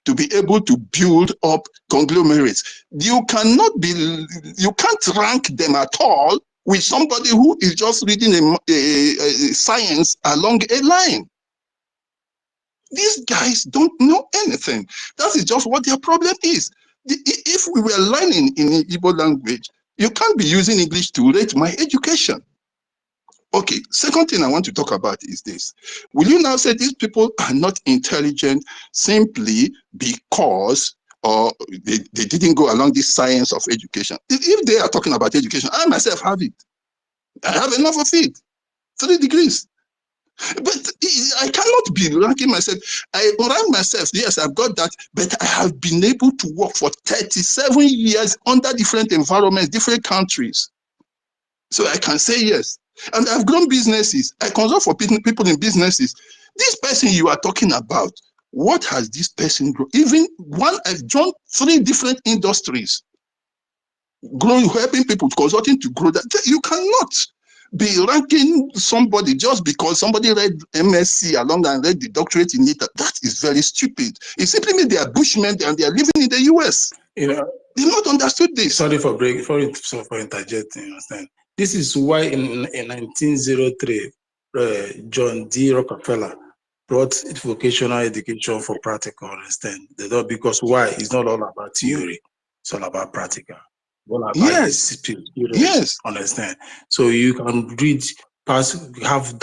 to be able to build up conglomerates. You can't rank them at all with somebody who is just reading a science along a line. These guys don't know anything. That is just what their problem is. If we were learning in Igbo language, you can't be using English to rate my education. Okay, second thing I want to talk about is this. Will you now say these people are not intelligent simply because they didn't go along this science of education? If they are talking about education, I myself have it. I have enough of it. 3 degrees. But I cannot be ranking myself. I rank myself, yes, I've got that, but I have been able to work for 37 years under different environments, different countries. So I can say yes. And I've grown businesses. I consult for people in businesses. This person you are talking about, what has this person grown? Even one, I've joined 3 different industries, growing, helping people, consulting to grow that. You cannot be ranking somebody just because somebody read MSc along and read the doctorate in it. That is very stupid. It simply means they are Bushmen and they are living in the US. You know, they've not understood this. Sorry for interjecting. You understand? This is why in 1903, John D. Rockefeller brought vocational education for practical. Understand? Because why? It's not all about theory. It's all about practical. All about experience. Yes. Understand? So you can read, pass, have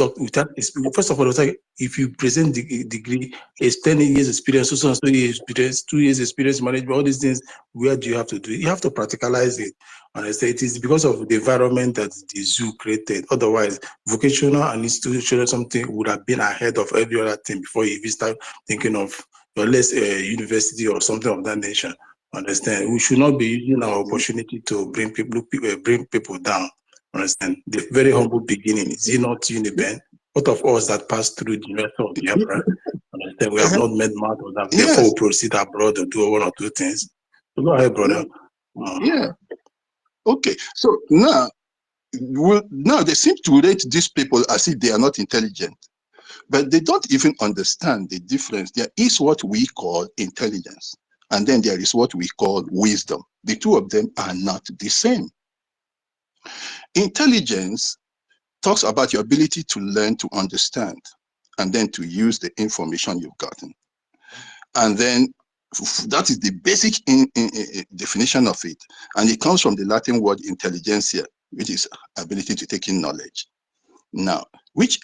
first of all, it's like if you present the degree, it's 10 years experience, so years experience, 2 years experience management, all these things. Where do you have to do it? You have to practicalize it. Understand? It is because of the environment that the zoo created. Otherwise, vocational and institutional something would have been ahead of every other thing before you even start thinking of less university or something of that nation. Understand? We should not be using our opportunity to bring people down. Understand? The very humble beginning. Is it not Uniben? What of us that passed through the University of Biafra? Understand? We have not made math of that. Therefore, we proceed abroad to do 1 or 2 things. So go ahead, brother. Yeah. Okay. So now they seem to rate these people as if they are not intelligent, but they don't even understand the difference. There is what we call intelligence, and then there is what we call wisdom. The two of them are not the same. Intelligence talks about your ability to learn, to understand, and then to use the information you've gotten. And then that is the basic definition of it. And it comes from the Latin word intelligentsia, which is ability to take in knowledge. Now,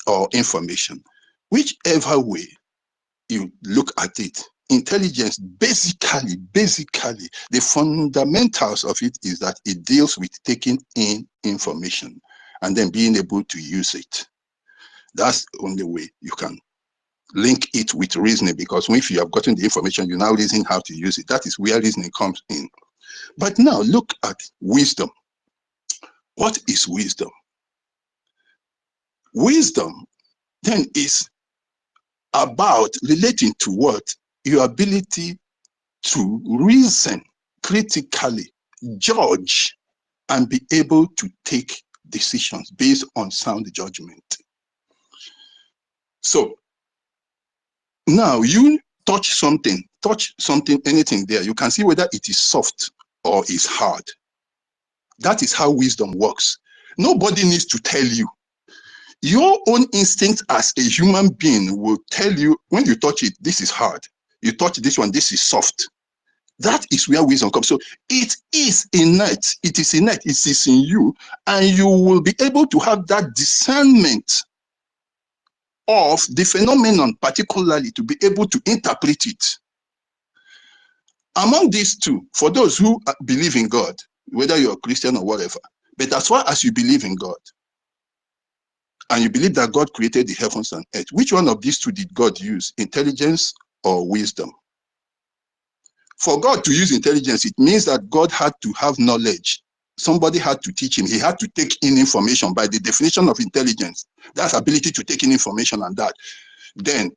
or information, whichever way you look at it, intelligence, basically, the fundamentals of it is that it deals with taking in information and then being able to use it. That's the only way you can link it with reasoning, because if you have gotten the information, you now reason how to use it. That is where reasoning comes in. But now look at wisdom. What is wisdom? Wisdom then is about relating to what? Your ability to reason critically, judge, and be able to take decisions based on sound judgment. So now you touch something, anything there, you can see whether it is soft or is hard. That is how wisdom works. Nobody needs to tell you. Your own instinct as a human being will tell you when you touch it, this is hard. You touch this one, this is soft. That is where wisdom comes. So it is innate. It is innate. It is in you, and you will be able to have that discernment of the phenomenon, particularly to be able to interpret it. Among these two, for those who believe in God, whether you're a Christian or whatever, but as far as you believe in God, and you believe that God created the heavens and earth, which one of these two did God use, intelligence or wisdom? For God to use intelligence, it means that God had to have knowledge. Somebody had to teach him. He had to take in information. By the definition of intelligence, that's ability to take in information and that. Then,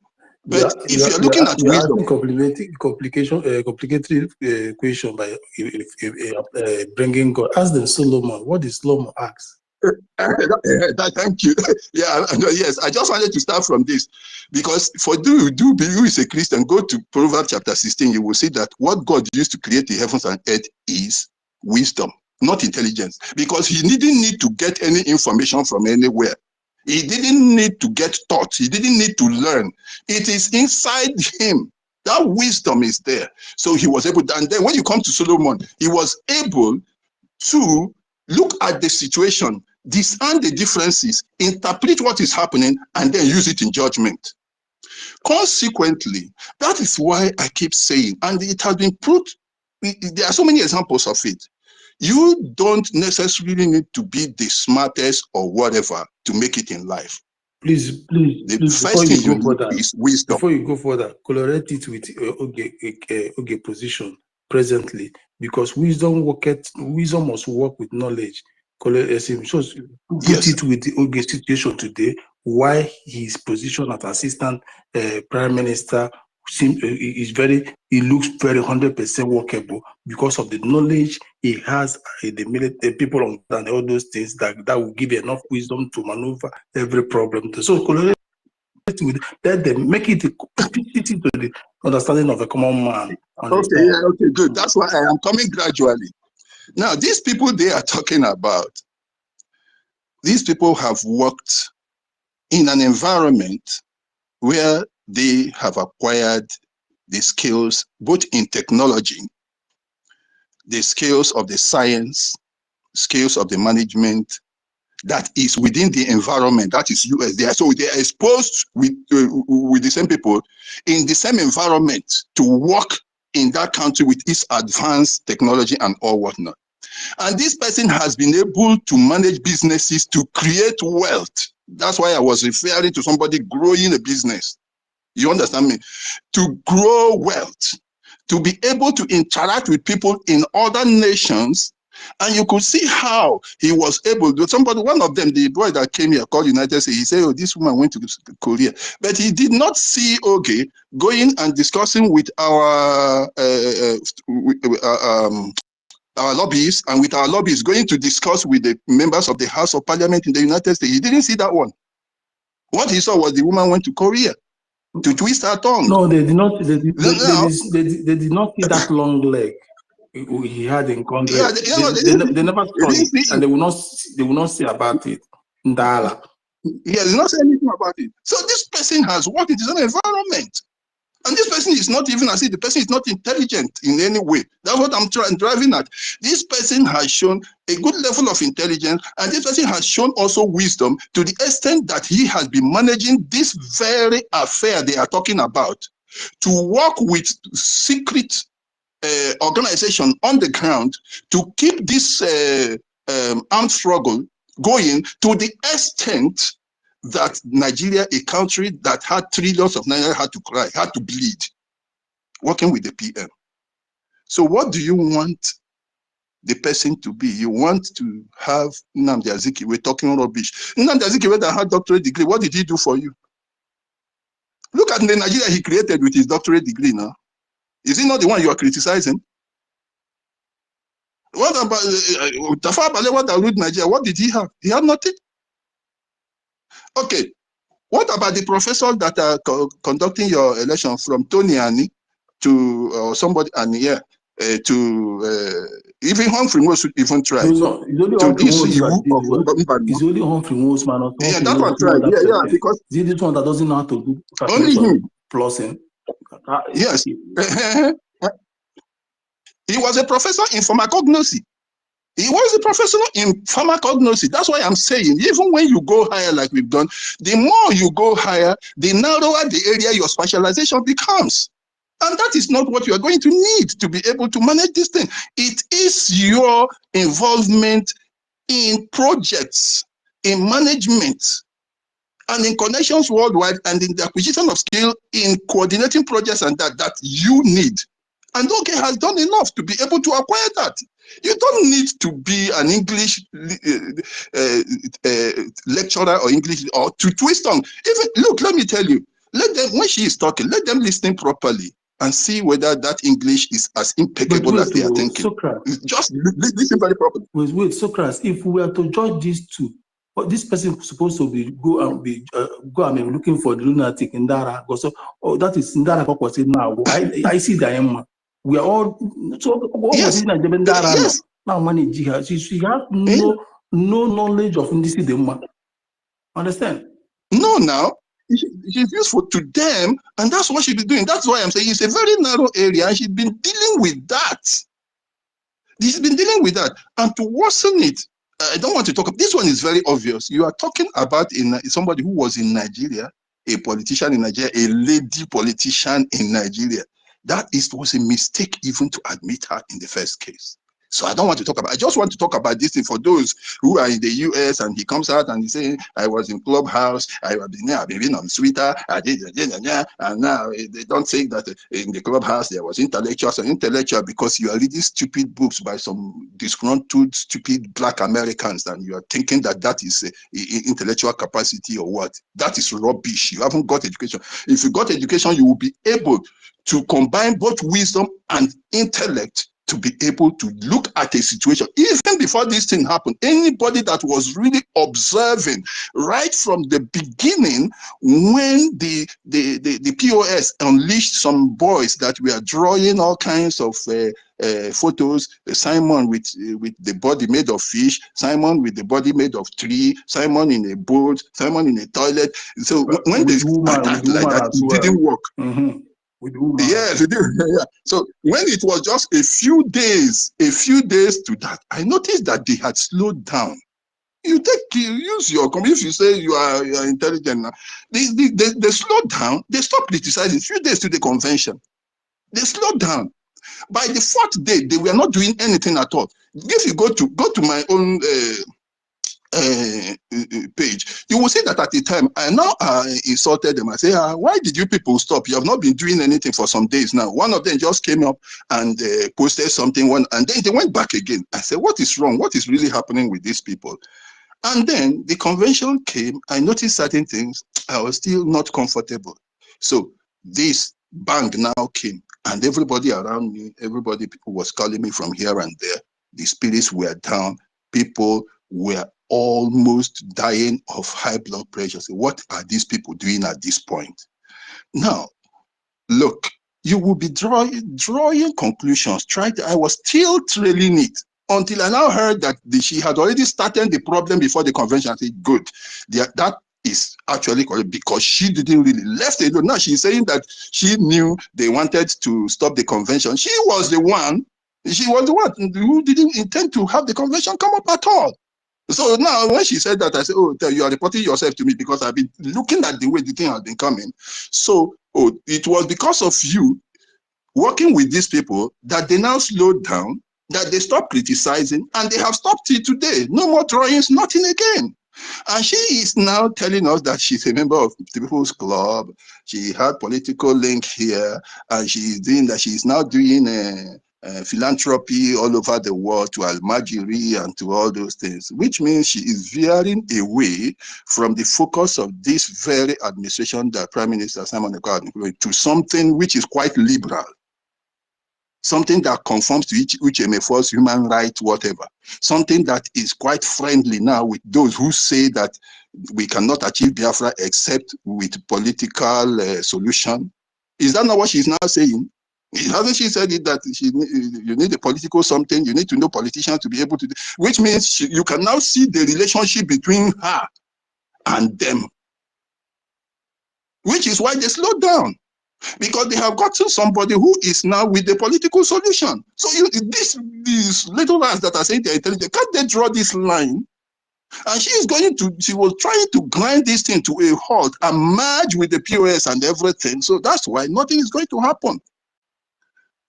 but if you're looking at wisdom, complicated question by bringing God. Ask them Solomon. What did Solomon ask? Thank you. Yeah, yes. I just wanted to start from this because for who is a Christian, go to Proverbs chapter 16. You will see that what God used to create the heavens and earth is wisdom, not intelligence. Because he didn't need to get any information from anywhere. He didn't need to get taught. He didn't need to learn. It is inside him. That wisdom is there. So he was able to, and then when you come to Solomon, he was able to look at the situation, discern the differences, interpret what is happening, and then use it in judgment. Consequently, that is why I keep saying, and it has been proved, there are so many examples of it. You don't necessarily need to be the smartest or whatever to make it in life. Please, The first thing you need is wisdom. Before you go further, correlate it with Oge position presently, because wisdom must work with knowledge. So put it with the Oge situation today, why his position as assistant prime minister he looks very 100% workable because of the knowledge he has in the military, people on and all those things that will give enough wisdom to maneuver every problem. So let them make it to the understanding of a common man. Okay, yeah, okay, good. That's why I am coming gradually. Now, these people they are talking about, these people have worked in an environment where they have acquired the skills, both in technology, the skills of the science, skills of the management that is within the environment, that is US. So they are exposed with the same people in the same environment to work in that country with its advanced technology and all whatnot. And this person has been able to manage businesses to create wealth. That's why I was referring to somebody growing a business. You understand me? To grow wealth, to be able to interact with people in other nations. And you could see how he was able to, one of them, the boy that came here called United States, he said, oh, this woman went to Korea. But he did not see Oge going and discussing with our lobbyists, and with our lobbyists going to discuss with the members of the House of Parliament in the United States. He didn't see that one. What he saw was the woman went to Korea to twist her tongue. No, they did not. They did not see that long leg he had in Congress. Yeah, they never saw it, and they will not say about it. Ndala. Yeah, they not say anything about it. So this person has worked in his own environment. And this person is not even as if the person is not intelligent in any way. That's what I'm driving at. This person has shown a good level of intelligence, and this person has shown also wisdom to the extent that he has been managing this very affair they are talking about to work with secret organization on the ground to keep this armed struggle going to the extent that Nigeria, a country that had trillions of naira, had to cry, had to bleed, working with the PM. So what do you want the person to be? You want to have Nnamdi Azikiwe talking rubbish. Nnamdi Azikiwe that had doctorate degree, what did he do for you? Look at the Nigeria he created with his doctorate degree now. Is he not the one you are criticizing? What about Tafawa Balewa that ruled Nigeria? What did he have? He had nothing. Okay, what about the professors that are conducting your election from Tony Ani to somebody and here to even Humphrey Mose even tried. It's only Humphrey Mose, man. Yeah, that one tried. Yeah, because this one that doesn't know how to do only him. Plusing. Yes. He was a professor in pharmacognosy. He was a professor in pharmacognosy. That's why I'm saying, even when you go higher like we've done, the more you go higher, the narrower the area your specialization becomes. And that is not what you are going to need to be able to manage this thing. It is your involvement in projects, in management, and in connections worldwide, and in the acquisition of skill in coordinating projects and that you need. And Oge has done enough to be able to acquire that. You don't need to be an English lecturer or English or to twist on. Even look, let me tell you. Let them, when she is talking, let them listen properly. and see whether that English is as impeccable as they are thinking. Socrates, just listen very properly. Wait, Socrates, if we are to judge these two, but this person is supposed to be go and be looking for the lunatic in Dara. So that is in Dara now. I see the Emma. We are all so what Yes. was in Dara Yes. now manage her. She has no knowledge of this Emma. Understand? No, now she's useful to them, and that's what she's been doing. That's why I'm saying it's a very narrow area, and she's been dealing with that. She's been dealing with that, and to worsen it, I don't want to talk. This one is very obvious. You are talking about somebody who was in Nigeria, a politician in Nigeria, a lady politician in Nigeria. That was a mistake even to admit her in the first case. So I don't want to talk about. I just want to talk about this thing for those who are in the US and he comes out and he says, "I was in Clubhouse. I've been on Twitter. I did, and now they don't say that in the Clubhouse there was intellectuals and intellectual because you are reading stupid books by some disgruntled, stupid Black Americans, and you are thinking that that is intellectual capacity or what? That is rubbish. You haven't got education. If you got education, you will be able to combine both wisdom and intellect to be able to look at a situation. Even before this thing happened, anybody that was really observing right from the beginning when the POS unleashed some boys that were drawing all kinds of photos, Simon with the body made of fish, Simon with the body made of tree, Simon in a boat, Simon in a toilet. So when they started like that, it didn't work. Mm-hmm. Yes, it did. Yeah. So when it was just a few days to that, I noticed that they had slowed down. You use your if you say you are intelligent now, they slowed down. They stopped criticizing. A few days to the convention, they slowed down. By the fourth day, they were not doing anything at all. If you go to my own page, you will see that at the time I now insulted them. I say, why did you people stop? You have not been doing anything for some days now. One of them just came up and posted something, and then they went back again. I said, what is wrong? What is really happening with these people? And then the convention came. I noticed certain things. I was still not comfortable. So this bang now came, and everybody around me, people was calling me from here and there. The spirits were down. People were almost dying of high blood pressure. So what are these people doing at this point? Now, look, you will be drawing conclusions. I was still trailing it until I now heard that she had already started the problem before the convention. I said, good. That is actually correct because she didn't really left it alone. Now she's saying that she knew they wanted to stop the convention. She was the one who didn't intend to have the convention come up at all. So now when she said that, I said, oh, you are reporting yourself to me because I've been looking at the way the thing has been coming. So it was because of you working with these people that they now slowed down, that they stopped criticizing, and they have stopped it today. No more drawings, nothing again. And she is now telling us that she's a member of the People's Club. She had political link here, and she's doing that. She's now doing philanthropy all over the world to Almajiri and to all those things, which means she is veering away from the focus of this very administration that Prime Minister Simon Ekpa to something which is quite liberal, something that conforms to each MFO's human rights, whatever, something that is quite friendly now with those who say that we cannot achieve Biafra except with political solution. Is that not what she's now saying? Hasn't she said it that you need a political something, you need to know politicians to be able to do, which means you can now see the relationship between her and them, which is why they slowed down, because they have gotten somebody who is now with the political solution. So these little ones that are saying they're intelligent, can't they draw this line? And she was trying to grind this thing to a halt and merge with the POS and everything. So that's why nothing is going to happen.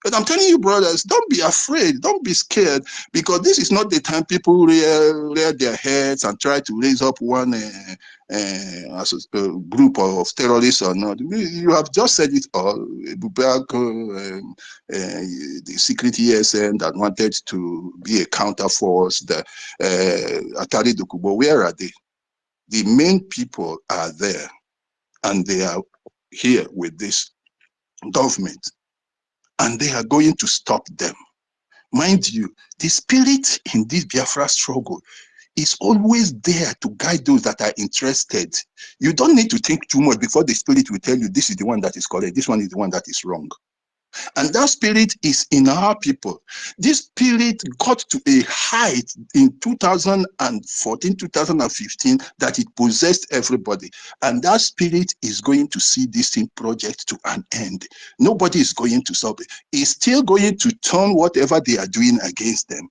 But I'm telling you, brothers, don't be afraid, don't be scared, because this is not the time people rear their heads and try to raise up one group of terrorists or not. You have just said it all. The secret ESN that wanted to be a counterforce, the Atari Dokubo, where are they? The main people are there, and they are here with this government. and they are going to stop them. Mind you, the spirit in this Biafra struggle is always there to guide those that are interested. You don't need to think too much before the spirit will tell you this is the one that is correct, this one is the one that is wrong. And that spirit is in our people. This spirit got to a height in 2014, 2015 that it possessed everybody. And that spirit is going to see this thing project to an end. Nobody is going to solve it. It's still going to turn whatever they are doing against them.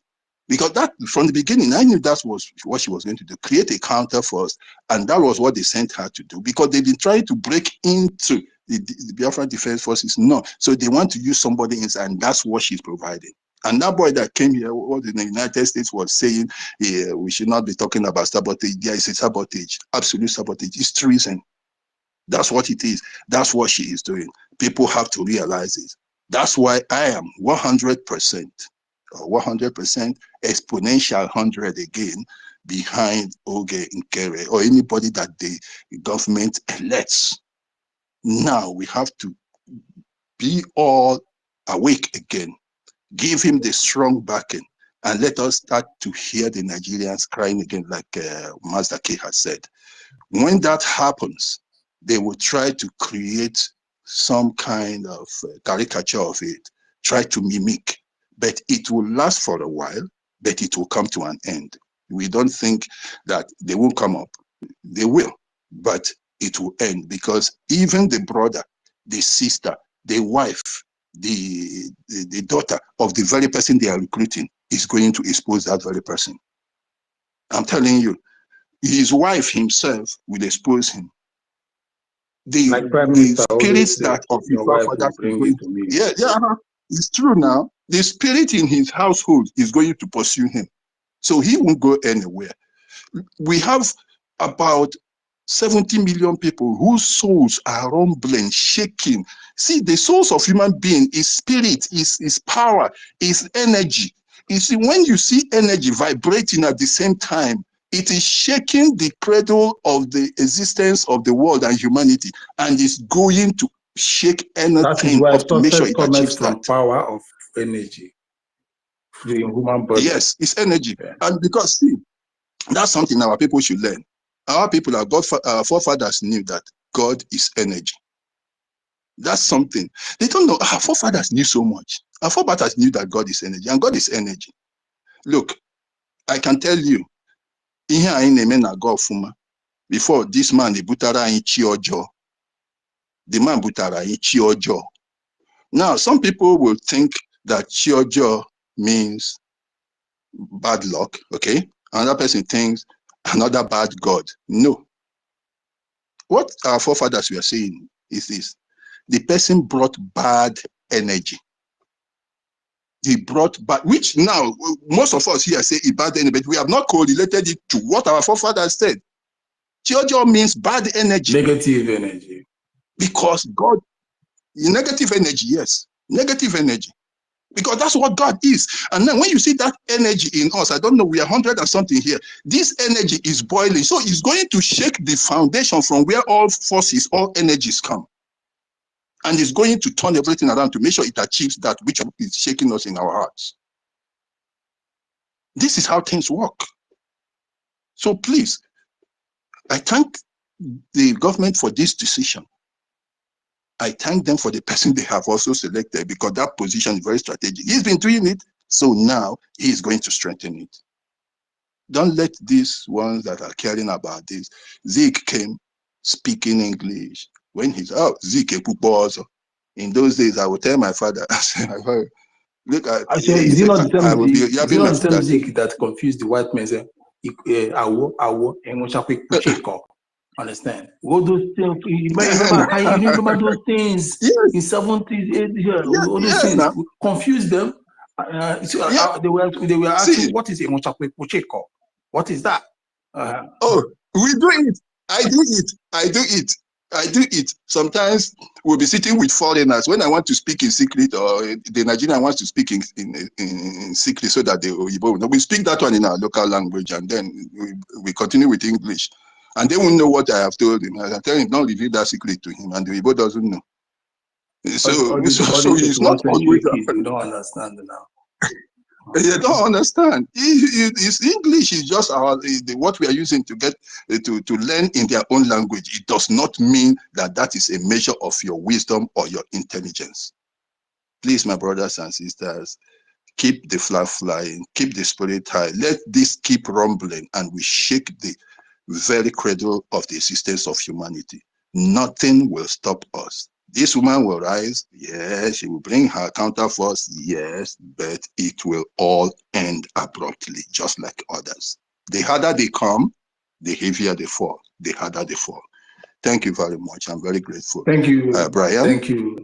Because that, from the beginning, I knew that was what she was going to do, create a counter force. And that was what they sent her to do, because they've been trying to break into the Biafra Defense Forces. No, so they want to use somebody inside, and that's what she's providing. And that boy that came here, what in the United States was saying, we should not be talking about sabotage. There is a sabotage, absolute sabotage. It's treason. That's what it is. That's what she is doing. People have to realize it. That's why I am 100%, or 100%, exponential 100 again, behind Oge Nkere, or anybody that the government elects. Now we have to be all awake again, give him the strong backing, and let us start to hear the Nigerians crying again, like Master K has said. When that happens, they will try to create some kind of caricature of it, try to mimic, but it will last for a while, but it will come to an end. We don't think that they won't come up. They will, but it will end, because even the brother, the sister, the wife, the daughter of the very person they are recruiting is going to expose that very person. I'm telling you, his wife himself will expose him. The spirits that of your forefathers is going to me. Yeah, it's true now. The spirit in his household is going to pursue him. So he won't go anywhere. We have about 70 million people whose souls are rumbling, shaking. See, the souls of human being is spirit, is power, is energy. You see, when you see energy vibrating at the same time, it is shaking the cradle of the existence of the world and humanity, and is going to shake anything up to make sure it achieves that. Power of energy, the human body. Yes, it's energy. Yeah. And because, see, that's something our people should learn. Our people, our forefathers knew that God is energy. That's something. They don't know. Our forefathers knew so much. Our forefathers knew that God is energy, and God is energy. Look, I can tell you, here I name na God Fuma. Before this man, the butara in Chiojo. The man butara in Chiojo. Now, some people will think that Chiojo means bad luck, okay? Another person thinks another bad God. No. What our forefathers were saying is this: the person brought bad energy. He brought bad, which now most of us here say it's bad energy, but we have not correlated it to what our forefathers said. Chiojo means bad energy. Negative energy. Because God, negative energy, yes. Negative energy. Because that's what God is. And then when you see that energy in us, I don't know, we are 100 and something here. This energy is boiling. So it's going to shake the foundation from where all forces, all energies come. And it's going to turn everything around to make sure it achieves that which is shaking us in our hearts. This is how things work. So please, I thank the government for this decision. I thank them for the person they have also selected, because that position is very strategic. He's been doing it, so now he is going to strengthen it. Don't let these ones that are caring about this. Zeke came speaking English. When he's Zeke also. In those days, I would tell my father, I said, look at is it not the same Zeke that confused the white men? Say, understand? All those things. You remember those things in 70s, 80s, all those things. Confuse them. They were asking, what is Emochakwe? What is that? We do it. I do it. Sometimes we'll be sitting with foreigners when I want to speak in secret, or the Nigerian wants to speak in secret, so that we speak that one in our local language, and then we continue with English. And they won't know what I have told him. I tell him, don't reveal that secret to him, and the Igbo doesn't know. So, so it's not always. You don't understand now. You don't understand. It's English is just what we are using to get to learn in their own language. It does not mean that is a measure of your wisdom or your intelligence. Please, my brothers and sisters, keep the flag flying, keep the spirit high. Let this keep rumbling, and we shake the very cradle of the existence of humanity. Nothing will stop us. This woman will rise, yes, she will bring her counterforce, yes, but it will all end abruptly, just like others. The harder they come, the heavier they fall, the harder they fall. Thank you very much. I'm very grateful. Thank you, Brian. Thank you.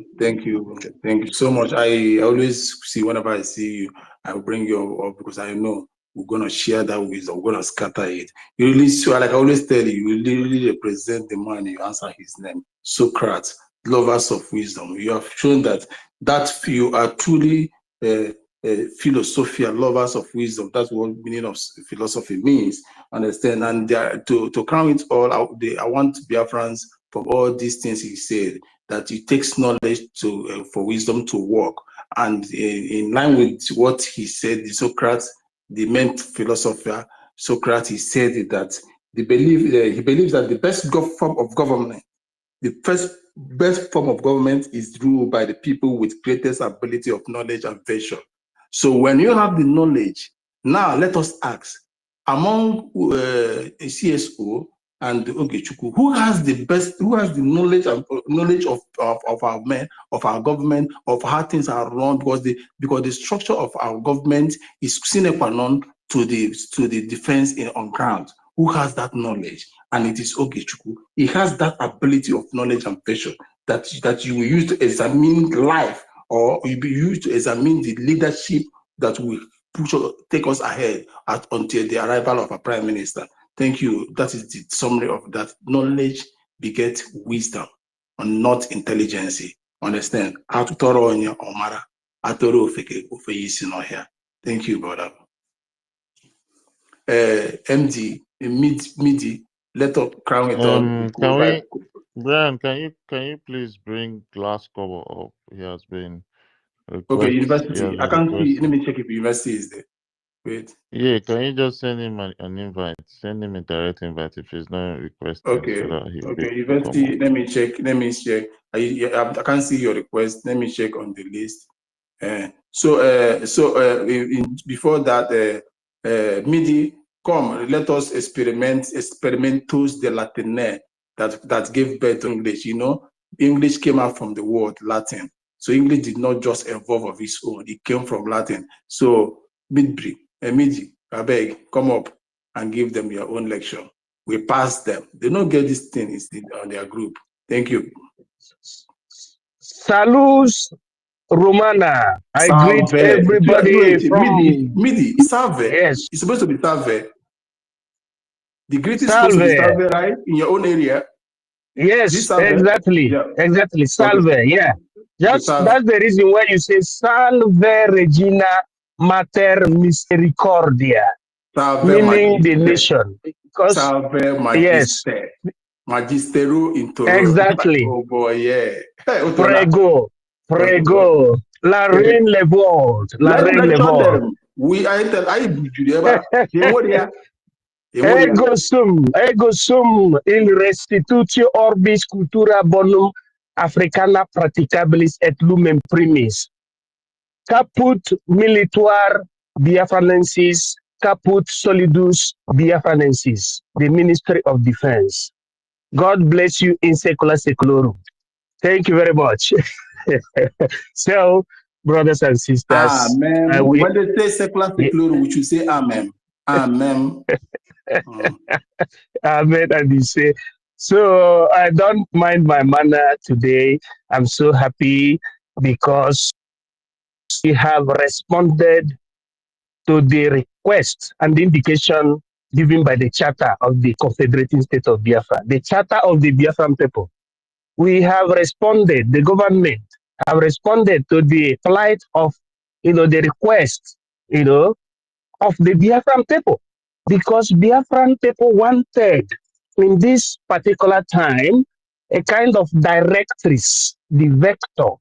Okay. Thank you so much. I always see, whenever I see you, I will bring you up because I know we're going to share that wisdom. We're going to scatter it. You really, like I always tell you, you really represent the man. You answer his name, Socrates, lovers of wisdom. You have shown that you are truly philosophia, lovers of wisdom. That's what meaning of philosophy means. Understand? And to crown it all, I want Biafrans, from all these things he said, that it takes knowledge for wisdom to work. And in line with what he said, Socrates, the main philosopher, Socrates, he said that he believes that the best form of government, best form of government is ruled by the people with greatest ability of knowledge and vision. So when you have the knowledge, now let us ask, among CSO and Ogechukwu, who has the knowledge of our men, of our government, of how things are run, because the structure of our government is sine qua non to the defense on ground. Who has that knowledge? And it is Ogechukwu. He has that ability of knowledge and vision that you will use to examine life, or will be used to examine the leadership that will take us ahead until the arrival of a prime minister. Thank you. That is the summary of that. Knowledge begets wisdom, and not intelligence. Understand? Thank you, brother. MD, MIDI, let us crown it all. Brian, can you please bring Glass Cover up? He has been requested. Okay, university. I can't see. Let me check if university is there. Wait. Yeah, can you just send him an invite? Send him a direct invite if he's not requesting. Okay. So that Okay, university. Let me check. I can't see your request. Let me check on the list. Before that, MIDI, come. Let us experimentus de latine that gave birth to English. You know, English came out from the word Latin. So English did not just evolve of its own. It came from Latin. So MIDI, I beg, come up and give them your own lecture. We pass them. They don't get this thing on their group. Thank you. Salus Romana. I greet everybody from MIDI, Salve. Yes. It's supposed to be Salve. The greeting is supposed to be Salve, right? In your own area. Yes, exactly. Yeah. Exactly. Salve, okay. Yeah. That's the reason why you say Salve Regina Mater Misericordia. Salve, meaning the nation. Because Salve Magister. Yes. Magistero in Toro. Exactly. Oh boy, yeah. Prego. La reine le vote. La reine le vote. Ego sum in restitutio orbis cultura bonum africana praticabilis et lumen primis. Caput milituar Biafranensis, caput solidus Biafranensis, the Ministry of Defense. God bless you in secula seculorum. Thank you very much. So, brothers and sisters, amen. When they say secula seculorum, we should say amen. Amen. Amen. And you say, so I don't mind my manner today. I'm so happy because we have responded to the request and the indication given by the Charter of the Confederating State of Biafra, the Charter of the Biafran people. We have responded, the government have responded to the plight of, the request, of the Biafran people, because Biafran people wanted in this particular time a kind of directress, the vector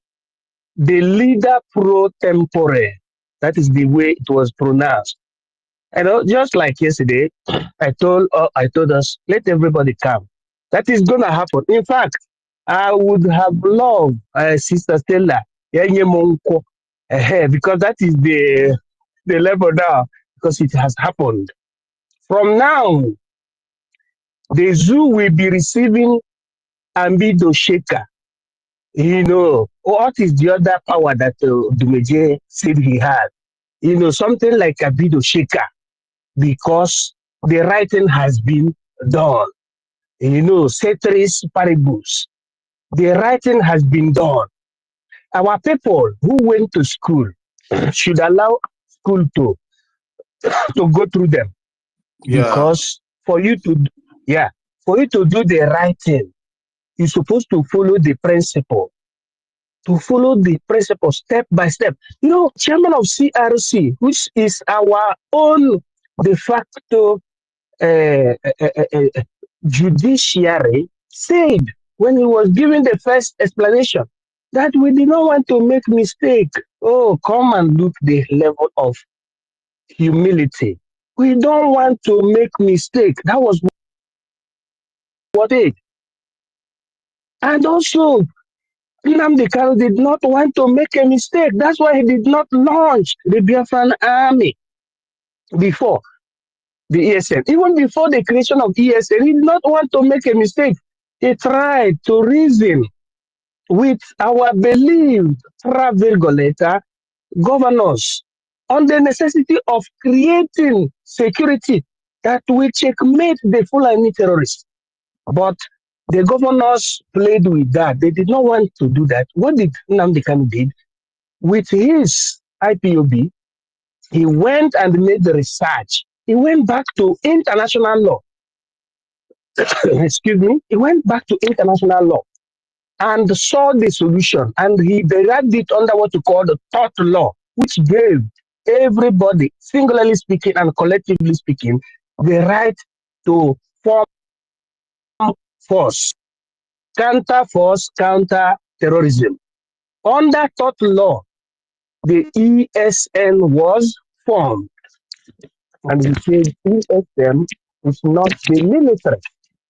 the leader pro tempore. That is the way it was pronounced. And just like yesterday, I told us, let everybody come. That is going to happen. In fact, I would have loved Sister Stella, because that is the level now, because it has happened. From now, the zoo will be receiving Ambido Shaker. You know, what is the other power that Dumeje said he had? You know, something like Ambido Shaker, because the writing has been done. You know, ceteris paribus. The writing has been done. Our people who went to school should allow school to go through them. Yeah. Because for you to do the right thing, you're supposed to follow the principle. To follow the principle step by step. You know, chairman of CRC, which is our own de facto judiciary, said when he was giving the first explanation that we did not want to make mistake. Oh, come and look the level of humility. We don't want to make mistake. That was what it. And also, Nnamdi Kanu did not want to make a mistake. That's why he did not launch the Biafran army before the ESN. Even before the creation of ESN, he did not want to make a mistake. He tried to reason with our believed Travirgoleta governors on the necessity of creating security that will checkmate the Fulani terrorists. But the governors played with that. They did not want to do that. What did Nnamdi Kanu did? With his IPOB, he went and made the research. He went back to international law. Excuse me. He went back to international law and saw the solution. And he derived it under what you call the tort law, which gave everybody, singularly speaking and collectively speaking, the right to form force, counter terrorism. Under tort law, the ESN was formed. And we said ESN is not the military.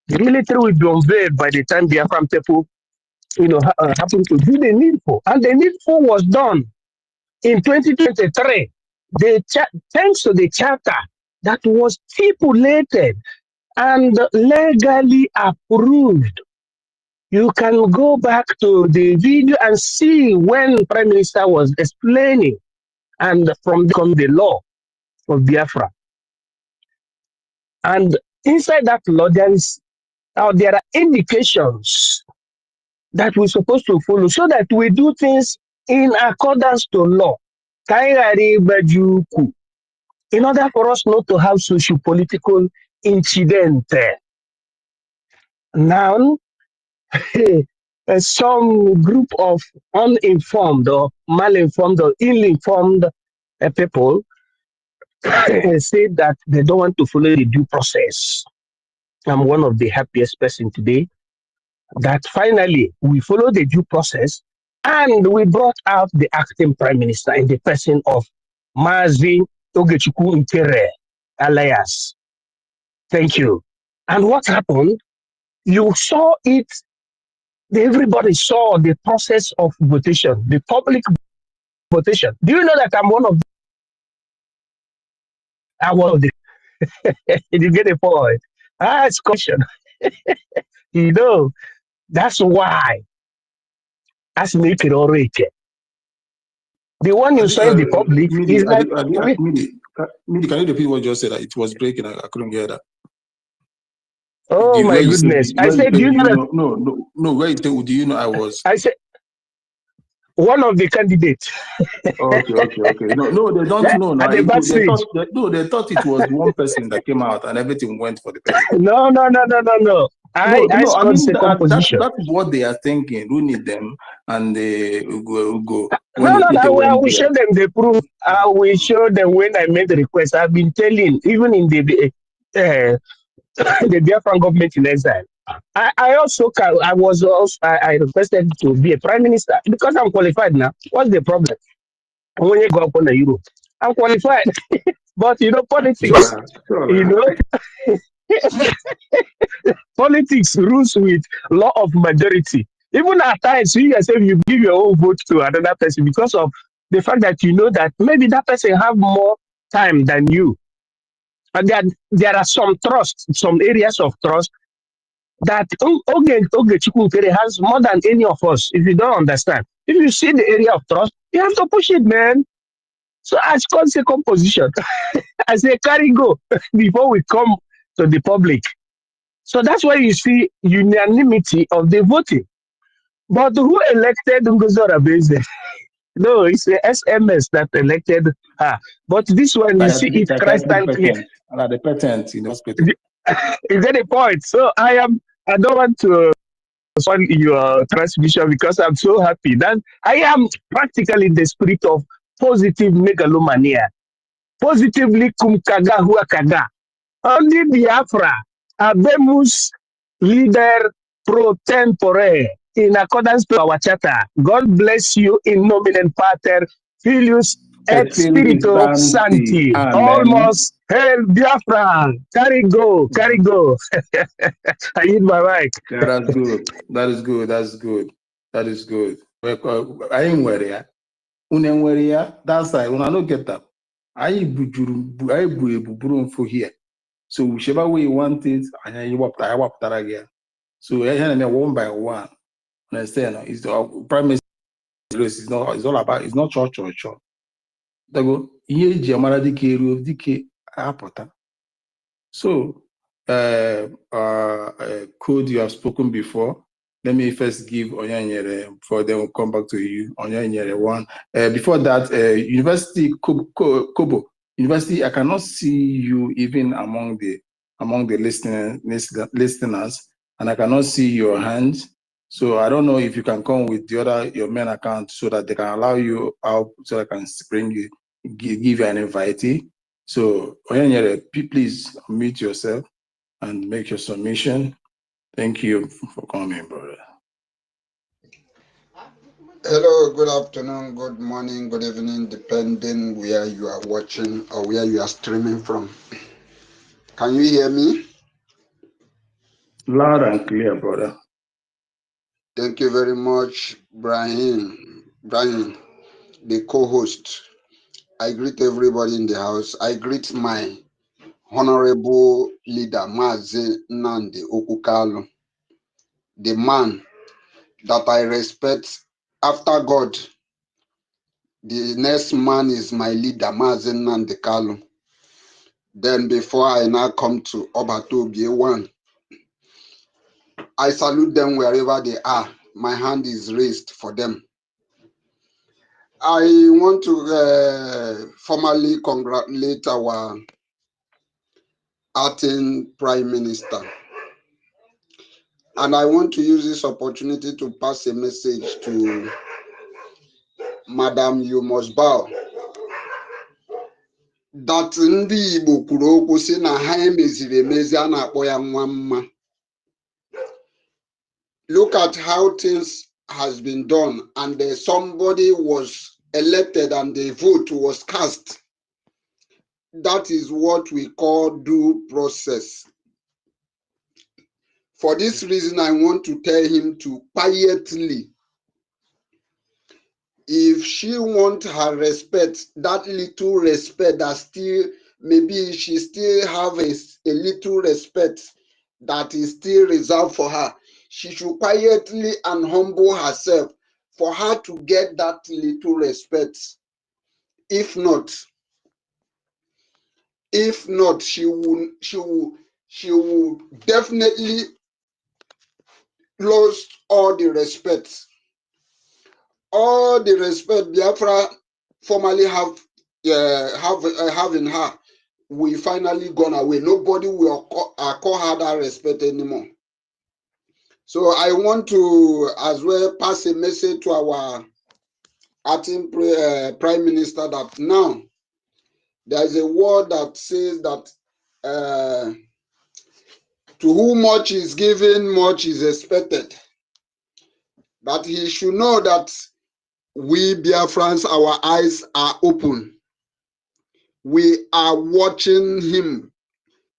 The military will be unveiled by the time the Biafran people, happen to do the needful. And the needful was done in 2023. Thanks to the charter that was stipulated and legally approved. You can go back to the video and see when Prime Minister was explaining, and from the law of Biafra. And inside that law, there are indications that we're supposed to follow so that we do things in accordance to law. In order for us not to have socio-political incident. Now, some group of uninformed or malinformed or ill-informed people say that they don't want to follow the due process. I'm one of the happiest person today that finally we follow the due process and we brought out the acting prime minister in the person of Mazi Ogechukwu Ntere alias. Thank you. And what happened? You saw it. Everybody saw the process of votation, the public votation. Do you know that I'm one of the you get a point? It's question. You know, that's why. That's make it already. The one you saw in the public is like. Midi, can you repeat what you just said? It was breaking. I couldn't hear that. Oh my goodness! I said, do you know that? No. Where you do you know I was? I said one of the candidates. Okay. No, they don't know. No, they thought it was one person that came out and everything went for the person. No. I mean, that's what they are thinking. Who need them? And they go. No. I will show them the proof. I will show them when I made the request. I've been telling, even in the Biafran government in exile, I also I requested to be a prime minister because I'm qualified now. What's the problem? When you go up on the Europe, I'm qualified. But you know, politics, you know, politics rules with law of majority. Even at times, you yourself, you give your own vote to another person because of the fact that you know that maybe that person have more time than you. And there are some trust, some areas of trust that Oge Chukwukere has more than any of us, if you don't understand. If you see the area of trust, you have to push it, man. So as second position, I say carry go before we come to the public. So that's why you see unanimity of the voting. But who elected Ngozi Oraveze? No, it's the SMS that elected her. But this one, you see it crystal clear. The patent in the hospital. Is that a point? So I don't want to on your transmission because I'm so happy that I am practically in the spirit of positive megalomania. Positively kumkaga huakaga. Only Biafra, Abemus leader pro tempore, in accordance to our charter. God bless you in nomine pater, filius et spiritu sancti. Almost hail Biafra. Carry go, carry go. I hit my mic. That's good. That is good. That's good. That is good. I ain't worried. That's why when I don't get that, I buru here. So whichever way you want it, I wap that again. So I one by one. Understand? It's the prime minister. It's not church or church. So code you have spoken before. Let me first give Onyanyere before then we'll come back to you. Onyanyere one. Before that, University Kobo. University, I cannot see you even among the listeners, and I cannot see your hands. So I don't know if you can come with your main account so that they can allow you out, so I can bring you, give you an invite. So Onyanyere, please unmute yourself and make your submission. Thank you for coming, brother. Hello, good afternoon, good morning, good evening, depending where you are watching or where you are streaming from. Can you hear me? Loud and clear, brother. Thank you very much, Brian, the co-host. I greet everybody in the house. I greet my honorable leader, Mazi Nnamdi Okukalu, the man that I respect after God. The next man is my leader, Mazi Nnamdi Kalu. Then before I now come to Obatobi 1, I salute them wherever they are. My hand is raised for them. I want to formally congratulate our acting Prime Minister. And I want to use this opportunity to pass a message to Madam You Must Bow. That ndị Igbo kwuru okwu sị na ha emeziri emezi a na-akpọ ya nwa mma. Look at how things has been done, and somebody was elected and the vote was cast. That is what we call due process. For this reason, I want to tell him to quietly, if she wants her respect, that little respect that still, maybe she still have a little respect that is still reserved for her, she should quietly and humble herself for her to get that little respect. If not, she will definitely lose all the respect. All the respect Biafra formerly have in her, we finally gone away. Nobody will call her that respect anymore. So I want to as well pass a message to our acting Prime Minister that now there is a word that says that To whom much is given, much is expected. But he should know that we Biafrans, our eyes are open. We are watching him.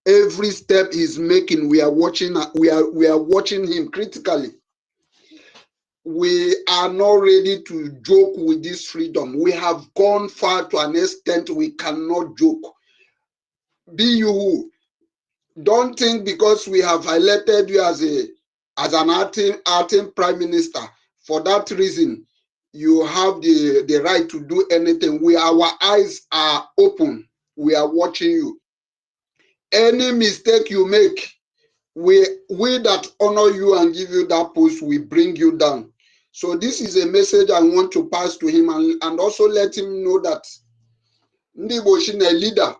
Every step he's making, we are watching. We are watching him critically. We are not ready to joke with this freedom. We have gone far to an extent we cannot joke. Be you who. Don't think because we have elected you as an acting prime minister, for that reason you have the right to do anything. Our eyes are open. We are watching you. Any mistake you make, we that honor you and give you that post, we bring you down. So this is a message I want to pass to him, and also let him know that ndị Igbo shi na leader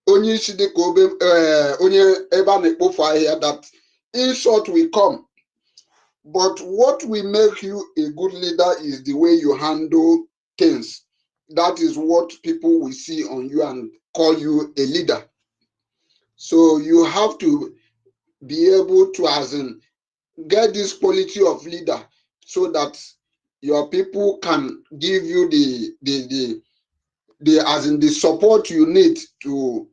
onye isi dị ka onye ebe a na-ekpofu ahịhịa, that insult will come, but what will make you a good leader is the way you handle things. That is what people will see on you and call you a leader. So you have to be able to, as in, get this quality of leader, so that your people can give you the support you need to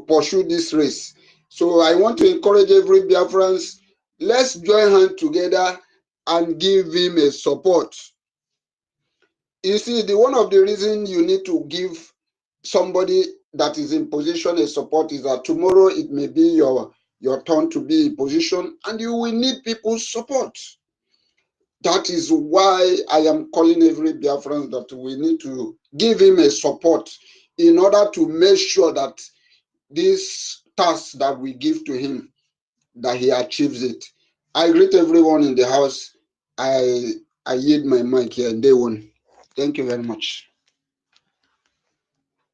pursue this race. So I want to encourage every Biafrans, let's join hands together and give him a support. You see, one of the reasons you need to give somebody that is in position a support is that tomorrow it may be your turn to be in position, and you will need people's support. That is why I am calling every Biafran that we need to give him a support in order to make sure that this task that we give to him, that he achieves it. I greet everyone in the house. I yield my mic here, day one. Thank you very much.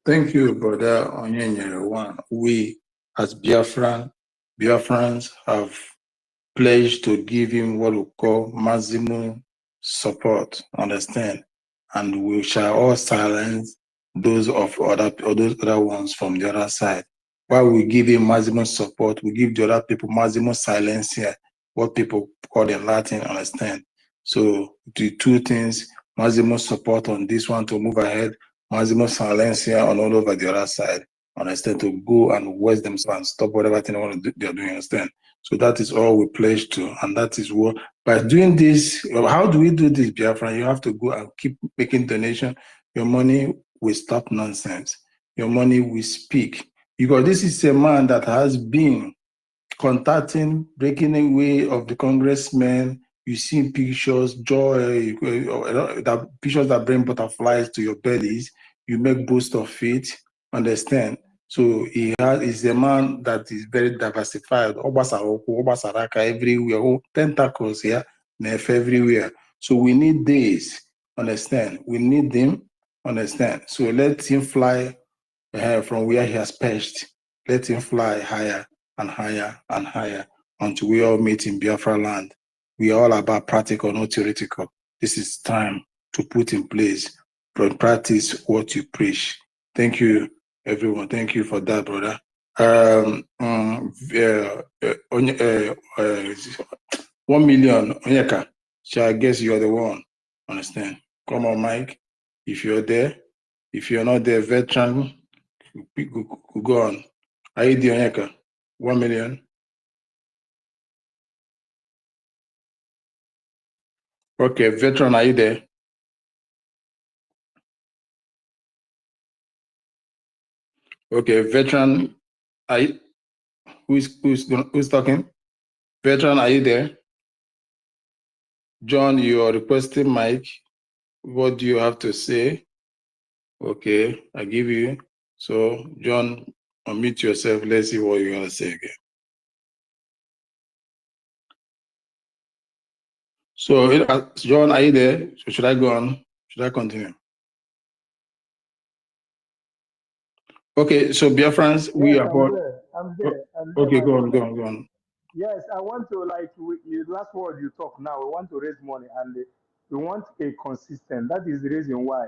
Thank you, Brother Onyenyere. We, as Biafrans have pledged to give him what we call maximum support, understand? And we shall all silence those other ones from the other side. While we give him maximum support, we give the other people maximum silence here, what people call in Latin, understand? So the two things, maximum support on this one to move ahead, maximum silence here on all over the other side, understand, to go and waste themselves and stop whatever thing they're doing, understand? So that is all we pledge to, and that is what, by doing this, how do we do this, Biafra? You have to go and keep making donation. Your money will stop nonsense. Your money will speak. Because this is a man that has been contacting, breaking away of the congressmen. You see pictures, joy, that pictures that bring butterflies to your bellies. You make boast of it, understand? So he's a man that is very diversified. Obasaraka everywhere, tentacles here, everywhere. So we need this, understand? We need them, understand? So let him fly from where he has perched. Let him fly higher and higher and higher until we all meet in Biafra land. We are all about practical, not theoretical. This is time to put in place, practice what you preach. Thank you, everyone. Thank you for that, brother. 1 million, Onyeka. So I guess you are the one. Understand? Come on, Mike. If you're there, if you're not there, veteran, go on. IKOM, Onyeka. 1 million. Okay, veteran, are you there? Okay, veteran, who's talking? Veteran, are you there? John, you are requesting mic. What do you have to say? Okay, I give you. So, John, unmute yourself. Let's see what you're gonna say again. So, John, are you there? So should I go on? Should I continue? Okay, so Biafrans, yes, we are both. I'm there. Okay, go on. Yes, I want to, last word you talk now, we want to raise money and we want a consistent. That is the reason why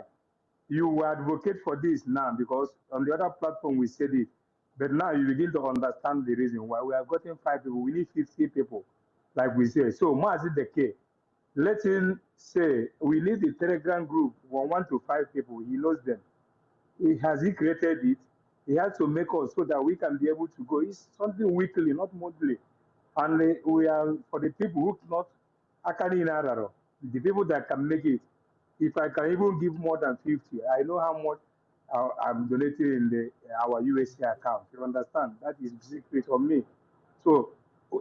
you advocate for this now, because on the other platform we said it. But now you begin to understand the reason why we have gotten 5 people. We need 50 people, like we say. So, more is the case. Let him say we need a Telegram group from 1 to 5 people. He knows them. He created it. He has to make us so that we can be able to go. It's something weekly, not monthly. And we are for the people who not actually in Araro, the people that can make it. If I can even give more than 50, I know how much I'm donating in our USC account. You understand? That is secret for me. So